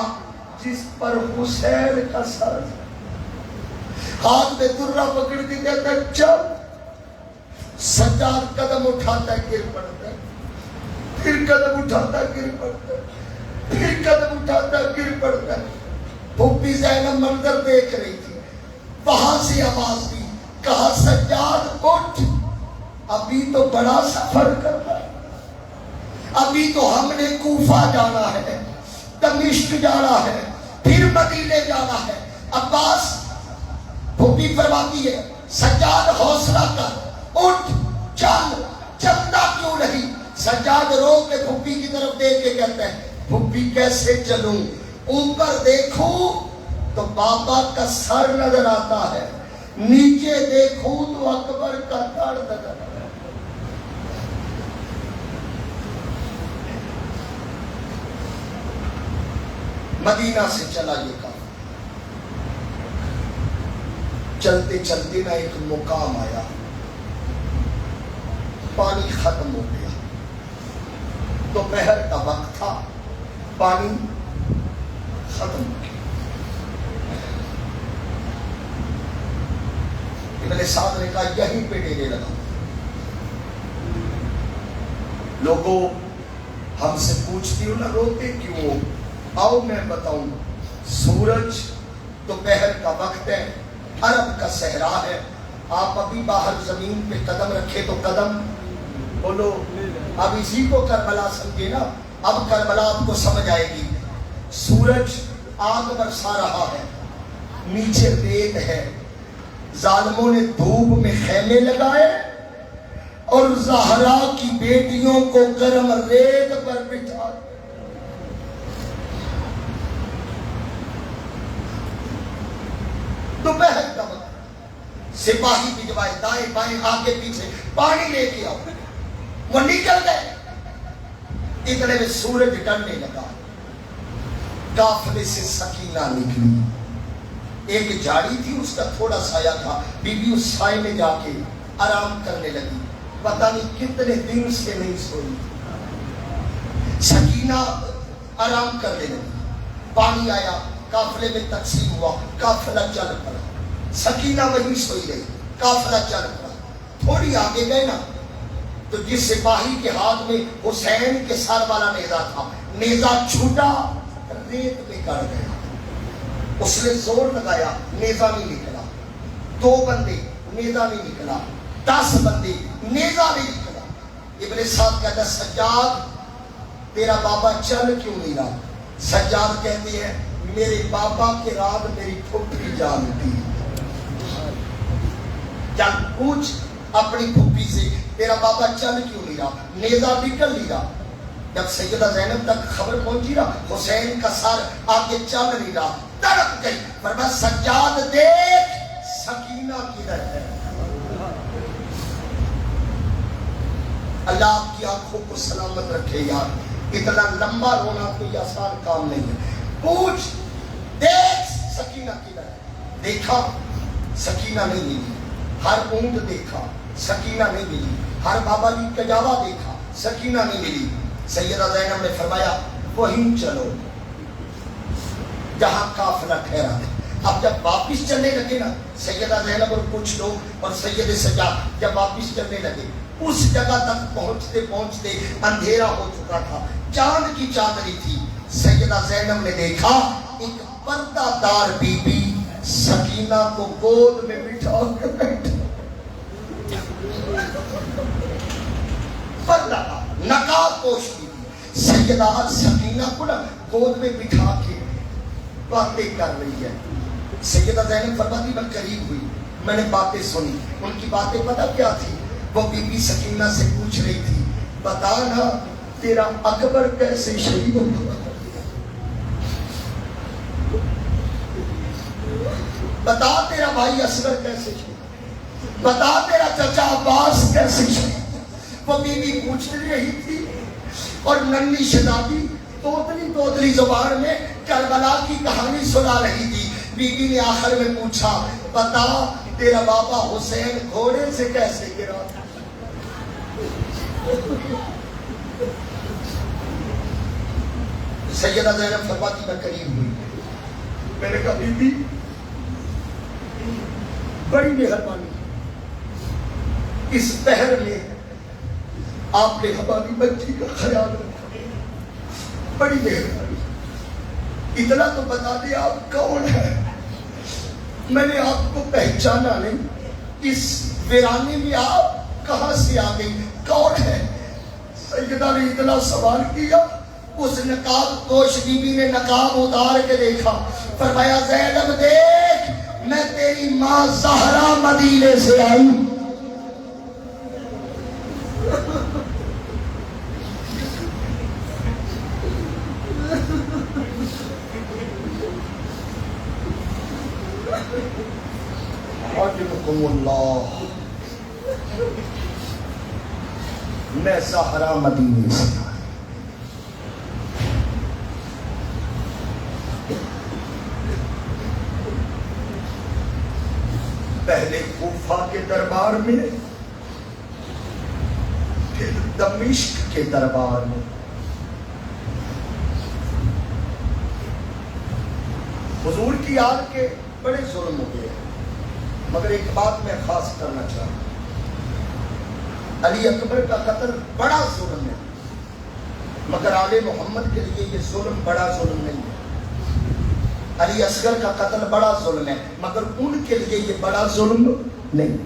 جس پر حسین کا سر تھا۔ ہاتھ میں درہ پکڑ کے کہتا ہے چل۔ سجاد قدم اٹھاتا ہے، گر پڑتا ہے، پھر قدم اٹھاتا ہے، گر پڑتا ہے، پھر قدم اٹھاتا ہے، گر پڑتا ہے۔ پھوپھی زینب منظر دیکھ رہی تھی، وہاں سے آواز دی، کہا سجاد اٹھ، ابھی تو بڑا سفر کرنا ہے، ابھی تو ہم نے کوفہ جانا ہے، دمشق جانا ہے، پھر مدینے جانا ہے۔ عباس پھوپھی فرماتی ہے سجاد حوصلہ کر، اٹھ چل، چلتا کیوں نہیں؟ سجاد رو کے پھوپھی کی طرف دیکھ کے کہتا ہے پھوپھی کیسے چلوں؟ اوپر دیکھوں تو بابا کا سر نظر آتا ہے، نیچے دیکھوں تو اکبر کا دڑ نظر آتا ہے۔ مدینہ سے چلا یہ کام، چلتے چلتے نہ ایک مقام آیا، پانی ختم ہو گیا، دوپہر کا وقت تھا، پانی ختم ہو گیا۔ ابن سعد نے کہا یہیں پہ ڈیرے لگاؤ۔ لوگوں ہم سے پوچھتی ہو نا روتے کیوں ہو؟ آؤ میں بتاؤں، سورج دوپہر کا وقت ہے، عرب کا صحرا ہے، آپ ابھی باہر زمین پہ قدم رکھے تو قدم بولو، اب اسی کو کربلا سمجھے نا، اب کربلا آپ کو سمجھ آئے گی۔ سورج آگ برسا رہا ہے، نیچے ریت ہے. ظالموں نے دھوپ میں خیمے لگائے اور زہرا کی بیٹیوں کو گرم ریت پر بٹھا. دوپہر کا وقت سپاہی بھجوائے دائیں بائیں آگے پیچھے پانی لے کے آؤ. وہ نکل گئے. اتنے میں سورج ڈھلنے لگا. قافلے سے سکینہ نکلی. ایک جھاڑی تھی اس کا تھوڑا سایہ تھا. بی بی اس سائے میں جا کے آرام کرنے لگی. پتہ نہیں کتنے دن سے نہیں سوئی. سکینہ آرام کرنے لگی. پانی آیا, قافلے میں تقسیم ہوا, قافلہ چل پڑا. سکینہ وہیں سوئی رہی, قافلہ چل پڑا. تھوڑی آگے گئے نا تو جس سپاہی کے ہاتھ میں حسین کے سر والا نیزہ تھا, نیزہ چھوٹا ریت میں گڑ گیا. اس نے زور لگایا, نیزہ نہیں نکلا. 2 بندے, نیزہ نہیں نکلا. 10 بندے, نیزہ نہیں نکلا. ابن سعد کہتا ہے سجاد تیرا بابا چل کیوں نہیں رہا؟ سجاد کہتے ہیں میرے بابا کے راز میری پھوپھی جانتی. چل پوچھ اپنی پھوپھی سے تیرا بابا چل کیوں نہیں رہا, نیزہ نکل نہیں رہا. جب سیدہ زینب تک خبر پہنچی نا حسین کا سر آگے چل نہیں رہا, تڑپ گئی. فرمایا سجاد دیکھ سکینہ کدھر ہے. اللہ آپ کی آنکھوں کو سلامت رکھے یار. اتنا لمبا رونا کوئی آسان کام نہیں ہے. پوچھ دیکھ سکینہ کدھر ہے. دیکھا سکینہ نہیں ملی. ہر اونٹ دیکھا سکینہ نہیں ملی. ہر بابا جی کجاوا دیکھا سکینہ نہیں ملی. سیدہ زینب نے فرمایا وہیں چلو جہاں قافلہ ٹھہرا ہے. اب جب واپس چلنے لگے نا سیدہ زینب اور کچھ لوگ اور سید سجاد جب واپس چلنے لگے, اس جگہ تک پہنچتے پہنچتے اندھیرا ہو چکا تھا. چاند کی چاندنی تھی. سیدہ زینب نے دیکھا ایک پردہ دار بی بی سکینہ کو گود میں بٹھا کے بیٹھا. پردہ نقاب پوش کی تھی. سیدہ سکینہ کو نا گود میں بٹھا کے باتیں کر رہی ہے. سیدہ زینب فرماتی میں قریب ہوئی, میں نے باتیں سنی. ان کی باتیں پتہ کیا تھی؟ وہ بی بی سکینہ سے پوچھ رہی تھی بتا نا تیرا اکبر کیسے شہید ہوا, بتا تیرا بھائی اصغر کیسے شہید, بتا تیرا چچا عباس کیسے شہید. وہ بی بی پوچھ رہی تھی اور ننھی شہزادی توتلی زبان میں کربلا کی کہانی سنا رہی تھی. بی بی نے آخر میں پوچھا بتا تیرا بابا حسین گھوڑے سے کیسے گرا تھا. سیدہ زینب فرماتی میں قریب ہوئی. میں نے کہا بی بی بڑی مہربانی, اس پہر میں آپ نے ہماری بچی کا خیال رکھا, بڑی مہربانی. اتنا تو بتا دیں آپ کون ہے. میں نے آپ کو پہچانا نہیں. اس ویرانے میں آپ کہاں سے آ گئی, کون ہے؟ سیدہ نے اتنا سوال کیا. اس نقاب پوش بی بی نے نقاب اتار کے دیکھا. فرمایا زینب دیکھ میں تیری ماں زہرا مدینے سے آئی. حجبکم اللہ, میں زہرا مدینے سے آئی. پہلے کوفہ کے دربار میں پھر دمشق کے دربار میں. حضور کی آل کے بڑے ظلم ہو گئے, مگر ایک بات میں خاص کرنا چاہتا ہوں, علی اکبر کا قتل بڑا ظلم ہے, مگر آل محمد کے لیے یہ ظلم بڑا ظلم نہیں ہے. علی اصغر کا قتل بڑا ظلم ہے, مگر ان کے لیے یہ بڑا ظلم نہیں.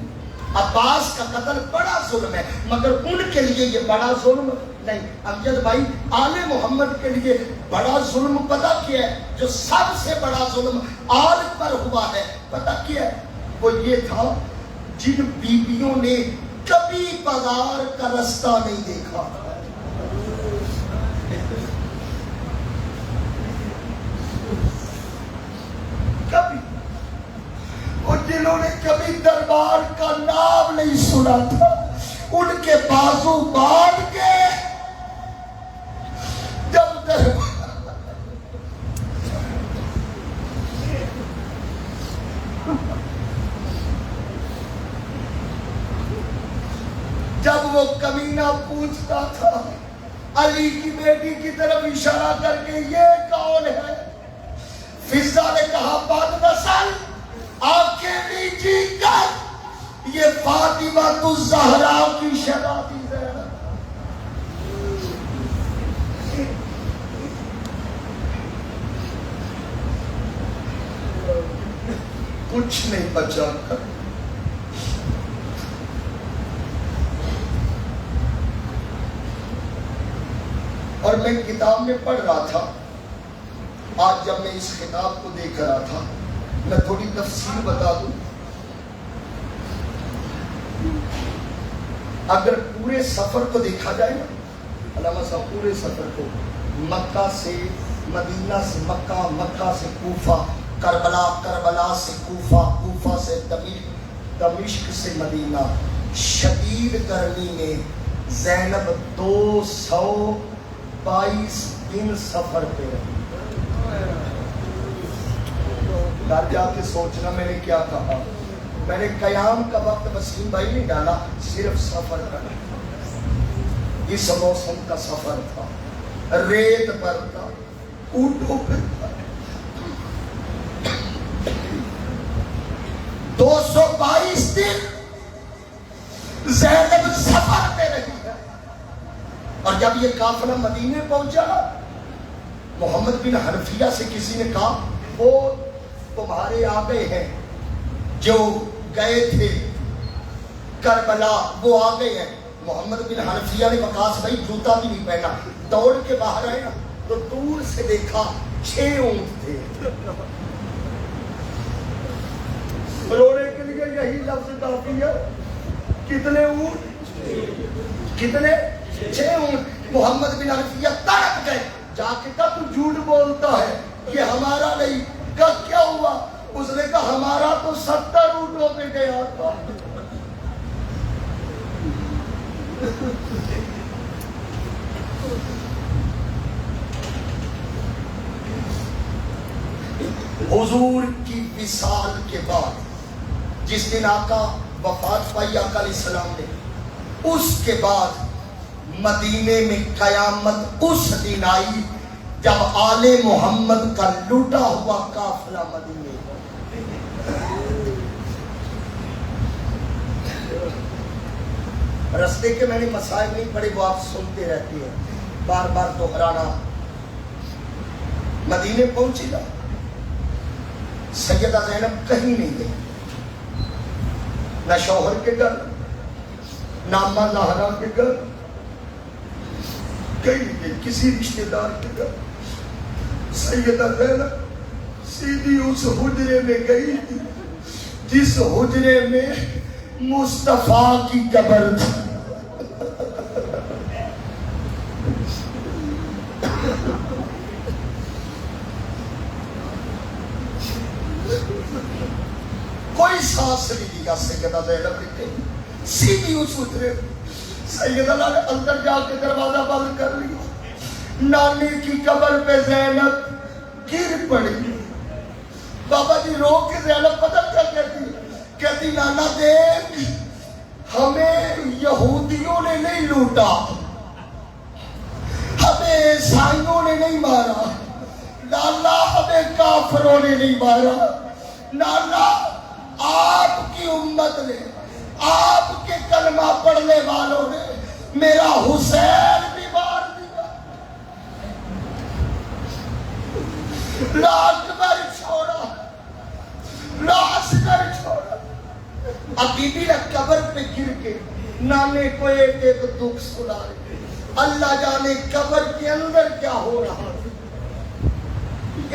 عباس کا قتل بڑا ظلم ہے, مگر ان کے لیے یہ بڑا ظلم نہیں امجد بھائی، آل محمد کے لیے بڑا ظلم پتہ کیا ہے؟ جو سب سے بڑا ظلم آل پر ہوا ہے پتہ کیا ہے؟ وہ یہ تھا جن بیویوں نے کبھی بازار کا رستہ نہیں دیکھا، کبھی، اور جنہوں نے کبھی دربار کا نام نہیں سنا تھا، ان کے بازو باندھ کے جب جب وہ کمینہ پوچھتا تھا علی کی بیٹی کی طرف اشارہ کر کے یہ کون ہے، فضہ نے کہا بد نسل آنکھیں نیچی کر، یہ فاطمہ الزہرا کی شہزادی زینب۔ کچھ نہیں بچا کر اور میں کتاب میں پڑھ رہا تھا، آج جب میں اس خطاب کو دیکھ رہا تھا، میں تھوڑی تفصیل بتا دوں۔ اگر پورے سفر کو دیکھا جائے نا، علامہ صاحب، پورے سفر کو، مکہ سے مدینہ سے مکہ، مکہ سے کوفہ، کربلا، کربلا سے کوفہ، کوفہ سے دمشق، دمشق سے مدینہ، شدید گرمی میں زینب 222 دن سفر پہ رہی۔ گھر جا کے سوچنا میں نے کیا کہا، میں نے قیام کا وقت وسیم بھائی نہیں ڈالا، صرف سفر کا۔ اس موسم کا سفر تھا، ریت پر تھا، اونٹوں پہ تھا، 222 دن زینب سفر پہ رہی ہے۔ اور جب یہ قافلہ مدینے پہنچا، محمد بن حنفیہ سے کسی نے کہا وہ تمہارے آگے ہیں جو گئے تھے کربلا، وہ آگے ہیں۔ محمد بن حنفیہ نے وقاص بھائی جوتا بھی نہیں پہنا، دوڑ کے باہر آئے نا تو دور سے دیکھا 6 اونٹ تھے۔ رونے کے لیے یہی لفظ کافی ہے، کتنے اونٹ؟ کتنے؟ 6 اونٹ۔ محمد بن حنفیہ تڑپ گئے، جا کے کہا تو جھوٹ بولتا ہے، یہ ہمارا نہیں۔ کہا کیا ہوا؟ اس نے کہا ہمارا تو 70 اونٹوں پہ گیا تھا۔ حضور کی وصال کے بعد جس دن آقا وفات پائی آقا علیہ السلام نے، اس کے بعد مدینے میں قیامت اس دن آئی جب آل محمد کا لوٹا ہوا قافلہ مدینے رستے کے میں نے مسائل نہیں پڑھے، وہ آپ سنتے رہتے ہیں، بار بار دہرانا۔ مدینے پہنچی نا، سیدہ زینب کہیں نہیں گئی، نہ شوہر کے گھر، نہ اماں زہرا کے گھر، کہیں نہیں گئی، کسی رشتہ دار کے گھر۔ سیدہ زینب سیدھی اس حجرے میں گئی تھی جس حجرے میں مصطفیٰ کی قبر تھی۔ کوئی سانس نہیں لیا سیدہ زینب نے، سیدھی اس حجرے میں۔ سیدہ نے اندر جا کے دروازہ بند کر لیا، نانی کی قبر پہ زینب گر پڑی۔ بابا جی رو کے زینب پتہ کیا کہتی؟ کہتی نانا دیکھ، ہمیں یہودیوں نے نہیں لوٹا، ہمیں عیسائیوں نے نہیں مارا، نانا ہمیں کافروں نے نہیں مارا، نانا آپ کی امت نے، آپ کے کلمہ پڑھنے والوں نے میرا حسین بھی مار دیا۔ لاش پر چھوڑا، لاش پر چھوڑا۔ اب بی بی نے قبر پہ گر کے نانے کو ایک ایک دکھ سنا رہے، اللہ جانے قبر کے اندر کیا ہو رہا ہے،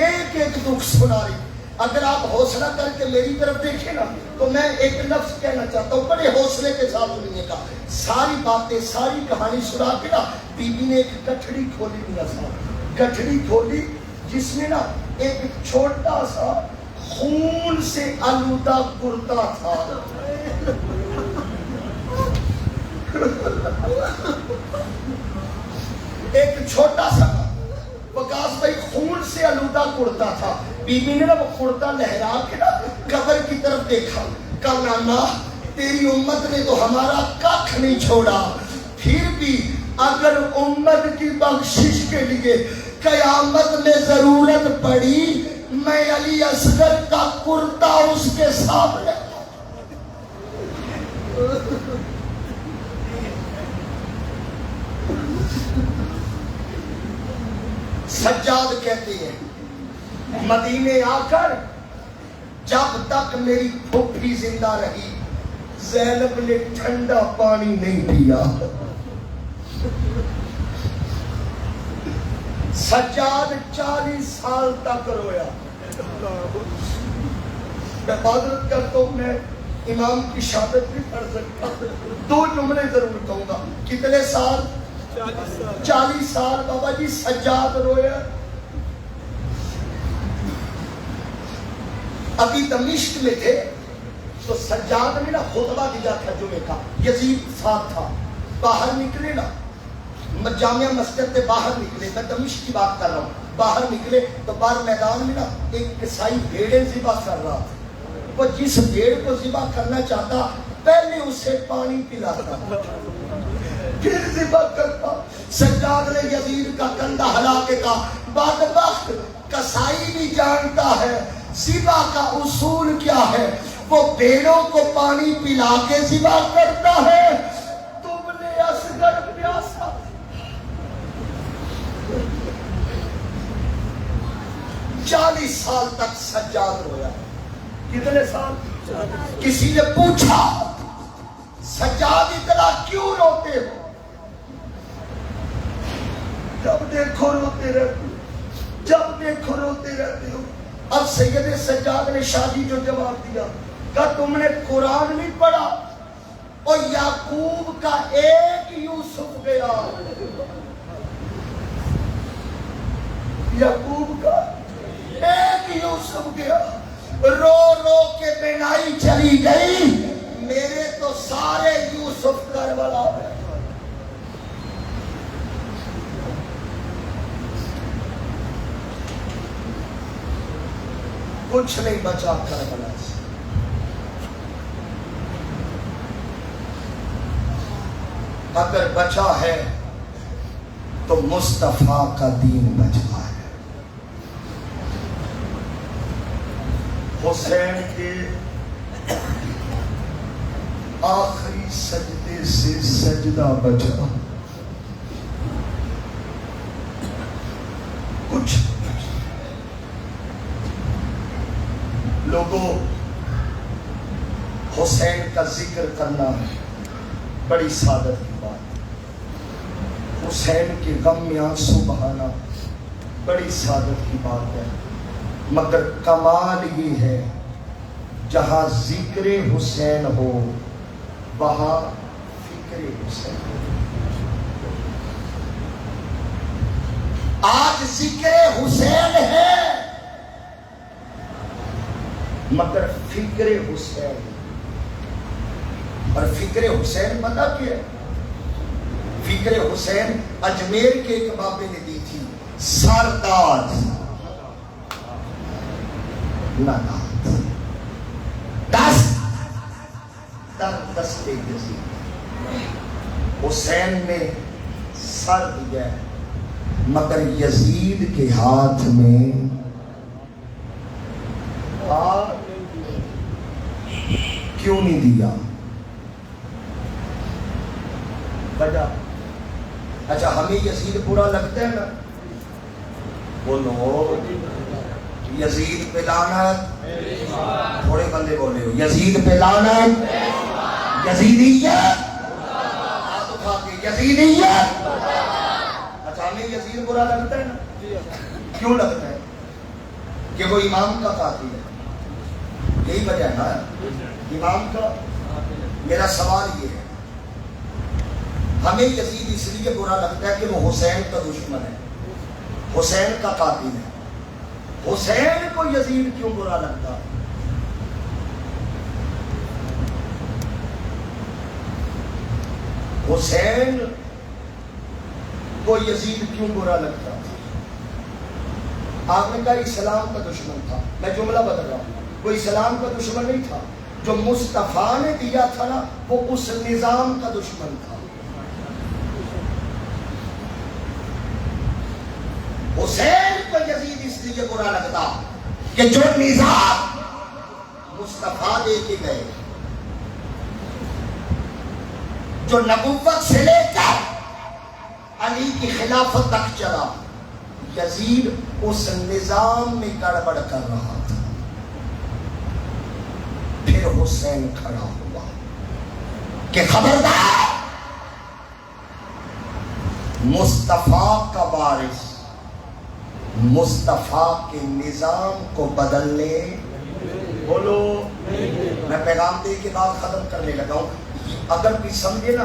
ایک ایک دکھ سنا رہی۔ اگر آپ حوصلہ کر کے میری طرف دیکھیں نا تو میں ایک لفظ کہنا چاہتا ہوں، بڑے حوصلے کے ساتھ سنیے گا۔ ساری باتیں ساری کہانی سنا کے نا بی بی نے ایک گٹھڑی کھولی، میاں صاحب گٹھڑی کھولی جس میں نا ایک چھوٹا سا خون سے آلودہ کرتا تھا۔ ایک چھوٹا سا وقاص بھائی خون سے آلودہ کرتا تھا۔ بی بی نے نا وہ کرتا لہرا کے نا قبر کی طرف دیکھا، کہا نانا تیری امت نے تو ہمارا کاکھ نہیں چھوڑا، پھر بھی اگر امت کی بخشش کے لیے قیامت میں ضرورت پڑی میں علی اصغر کا کرتا اس کے سامنے۔ سجاد کہتے ہیں مدینے آ کر جب تک میری پھوپھی زندہ رہی زینب نے ٹھنڈا پانی نہیں پیا۔ سجاد 40 سال تک رویا۔ میں معذرت کرتا ہوں، میں امام کی شہادت بھی پڑھ سکتا، 2 جملے ضرور کہوں گا۔ کتنے سال؟ 40 سال بابا جی سجاد رویا۔ ابھی دمشق میں تھے تو سجاد نے نا خطبہ دیا تھا جمعے کا، یزید ساتھ تھا۔ باہر نکلے نا جامعہ مسجد سے باہر نکلے، میں دمشق کی بات کر رہا ہوں، باہر نکلے تو باہر میدان میں نا ایک کسائی بھیڑیں ذبح کر رہا تھا۔ وہ جس بھیڑ کو ذبح کرنا چاہتا پہلے اسے پانی پلاتا پھر ذبح کرتا۔ سجاد نے یزید کا کندھا ہلا کے کہا بدبخت کسائی بھی جانتا ہے ذبح کا اصول کیا ہے، وہ بھیڑوں کو پانی پلا کے ذبح کرتا ہے، تم نے اصغر پیاسا۔ 40 سال تک سجاد رویا۔ کتنے سال؟ کسی نے پوچھا سجاد اتنا کیوں روتے ہو؟ جب دیکھو روتے رہتے ہو، جب دیکھو روتے رہتے ہو۔ اب سید سجاد نے شادی جو جواب دیا، کہا تم نے قرآن نہیں پڑھا؟ اور یعقوب کا ایک یوسف گیا، یعقوب کا ایک یوسف گیا، رو رو کے بینائی چلی گئی، میرے تو سارے یوسف کربلا میں۔ کچھ نہیں بچا کربلا سے۔ اگر بچا ہے تو مصطفیٰ کا دین بچا ہے۔ حسین کے آخری سجدے سے سجدہ بچا، کچھ لوگوں حسین کا ذکر کرنا بڑی سعادت کی بات، حسین کے غم میں آنسو بہانا بڑی سعادت کی بات ہے، مگر کمال یہ ہے جہاں ذکر حسین ہو وہاں فکر حسین ہو۔ آج ذکر حسین ہے مگر فکر حسین، اور فکر حسین پتہ کیا ہے؟ فکر حسین اجمیر کے ایک بابے نے دی تھی، سرداد ناداد دستے یزید، حسین نے سر دیا مگر یزید کے ہاتھ میں کیوں نہیں دیا؟ وجہ اچھا ہمیں یزید برا لگتا ہے نا، بولو یزید پہ لعنت، تھوڑے بندے بولے ہو یزید پہ لعنت، یزیدیت، ہاتھ اٹھا کے یزیدیت. اچھا ہمیں یزید برا لگتا ہے نا؟ کیوں لگتا ہے؟ کہ وہ امام کا قاتل ہے. یہی وجہ ہے نا امام کا. میرا سوال یہ ہے، ہمیں یزید اس لیے برا لگتا ہے کہ وہ حسین کا دشمن ہے، حسین کا قاتل ہے. حسین کو یزید کیوں برا لگتا ہے؟ حسین کو یزید کیوں برا لگتا؟ آپ نے کہا اسلام کا دشمن تھا. میں جملہ بدل رہا ہوں، وہ اسلام کا دشمن نہیں تھا. جو مصطفیٰ نے دیا تھا نا وہ اس نظام کا دشمن تھا. حسین کو یزید اس لیے برا لگتا کہ جو نظام مصطفیٰ دے کے گئے، جو نبوت سے لے کر علی کی خلافت تک چلا، یزید اس نظام میں گڑبڑ کر رہا تھا. پھر حسین کھڑا ہوا کہ خبردار، مصطفیٰ کا وارث مصطفیٰ کے نظام کو بدلنے. بولو، میں پیغام دے کے بعد ختم کرنے لگا ہوں. اگر بھی سمجھے نا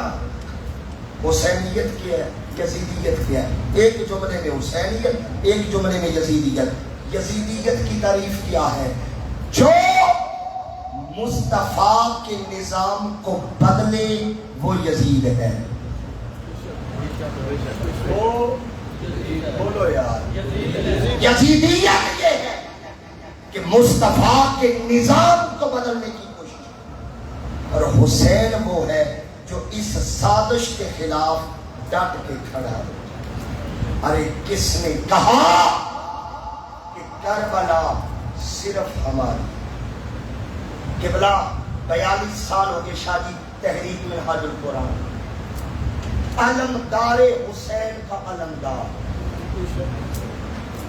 حسینیت کیا ہے، یزیدیت کیا ہے، ایک جملے میں حسینیت، ایک جملے میں یزیدیت. یزیدیت کی تعریف کیا ہے؟ جو مصطفیٰ کے نظام کو بدلے وہ یزید ہے. بولو یار، یزیدیت یہ ہے کہ مصطفیٰ کے نظام کو بدلنے کی کوشش. اور حسین وہ ہے جو اس سازش کے خلاف ڈٹ کے کھڑا ہے. ارے کس نے کہا کہ کربلا صرف ہماری؟ قبلہ 42 سال ہو گئے شادی تحریک منہاج القرآن. علمدار حسین کا علمدار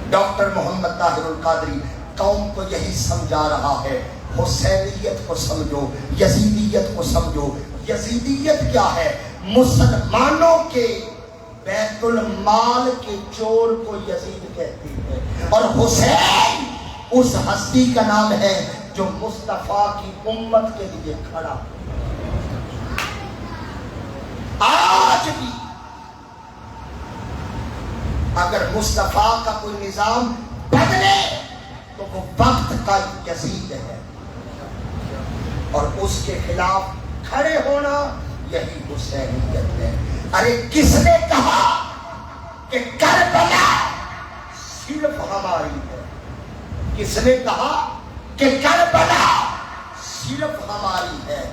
ڈاکٹر محمد طاہر القادری قوم کو یہی سمجھا رہا ہے، حسینیت کو سمجھو، یزیدیت کو سمجھو. یزیدیت کیا ہے؟ مسلمانوں کے بیت المال کے چور کو یزید کہتے ہیں. اور حسین اس ہستی کا نام ہے جو مصطفیٰ کی امت کے لیے کھڑا. آج بھی اگر مصطفیٰ کا کوئی نظام بدلے تو وہ وقت کا یزید ہے، اور اس کے خلاف کھڑے ہونا یہی حسینیت ہے. ارے کس نے کہا کہ کربلا صرف ہماری ہے؟ کس نے کہا کہ کربلا صرف ہماری ہے؟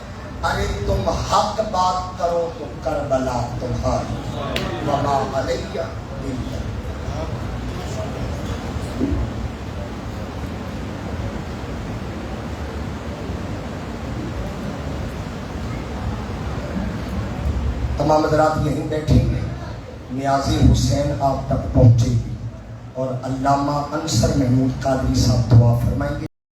ارے تم حق بات کرو تو کربلا تمہاری. وما علیہ الا. تمام حضرات یہیں بیٹھیں گے، نیازی حسین آپ تک پہنچے گی، اور علامہ انصر محمود قادری صاحب دعا فرمائیں گے.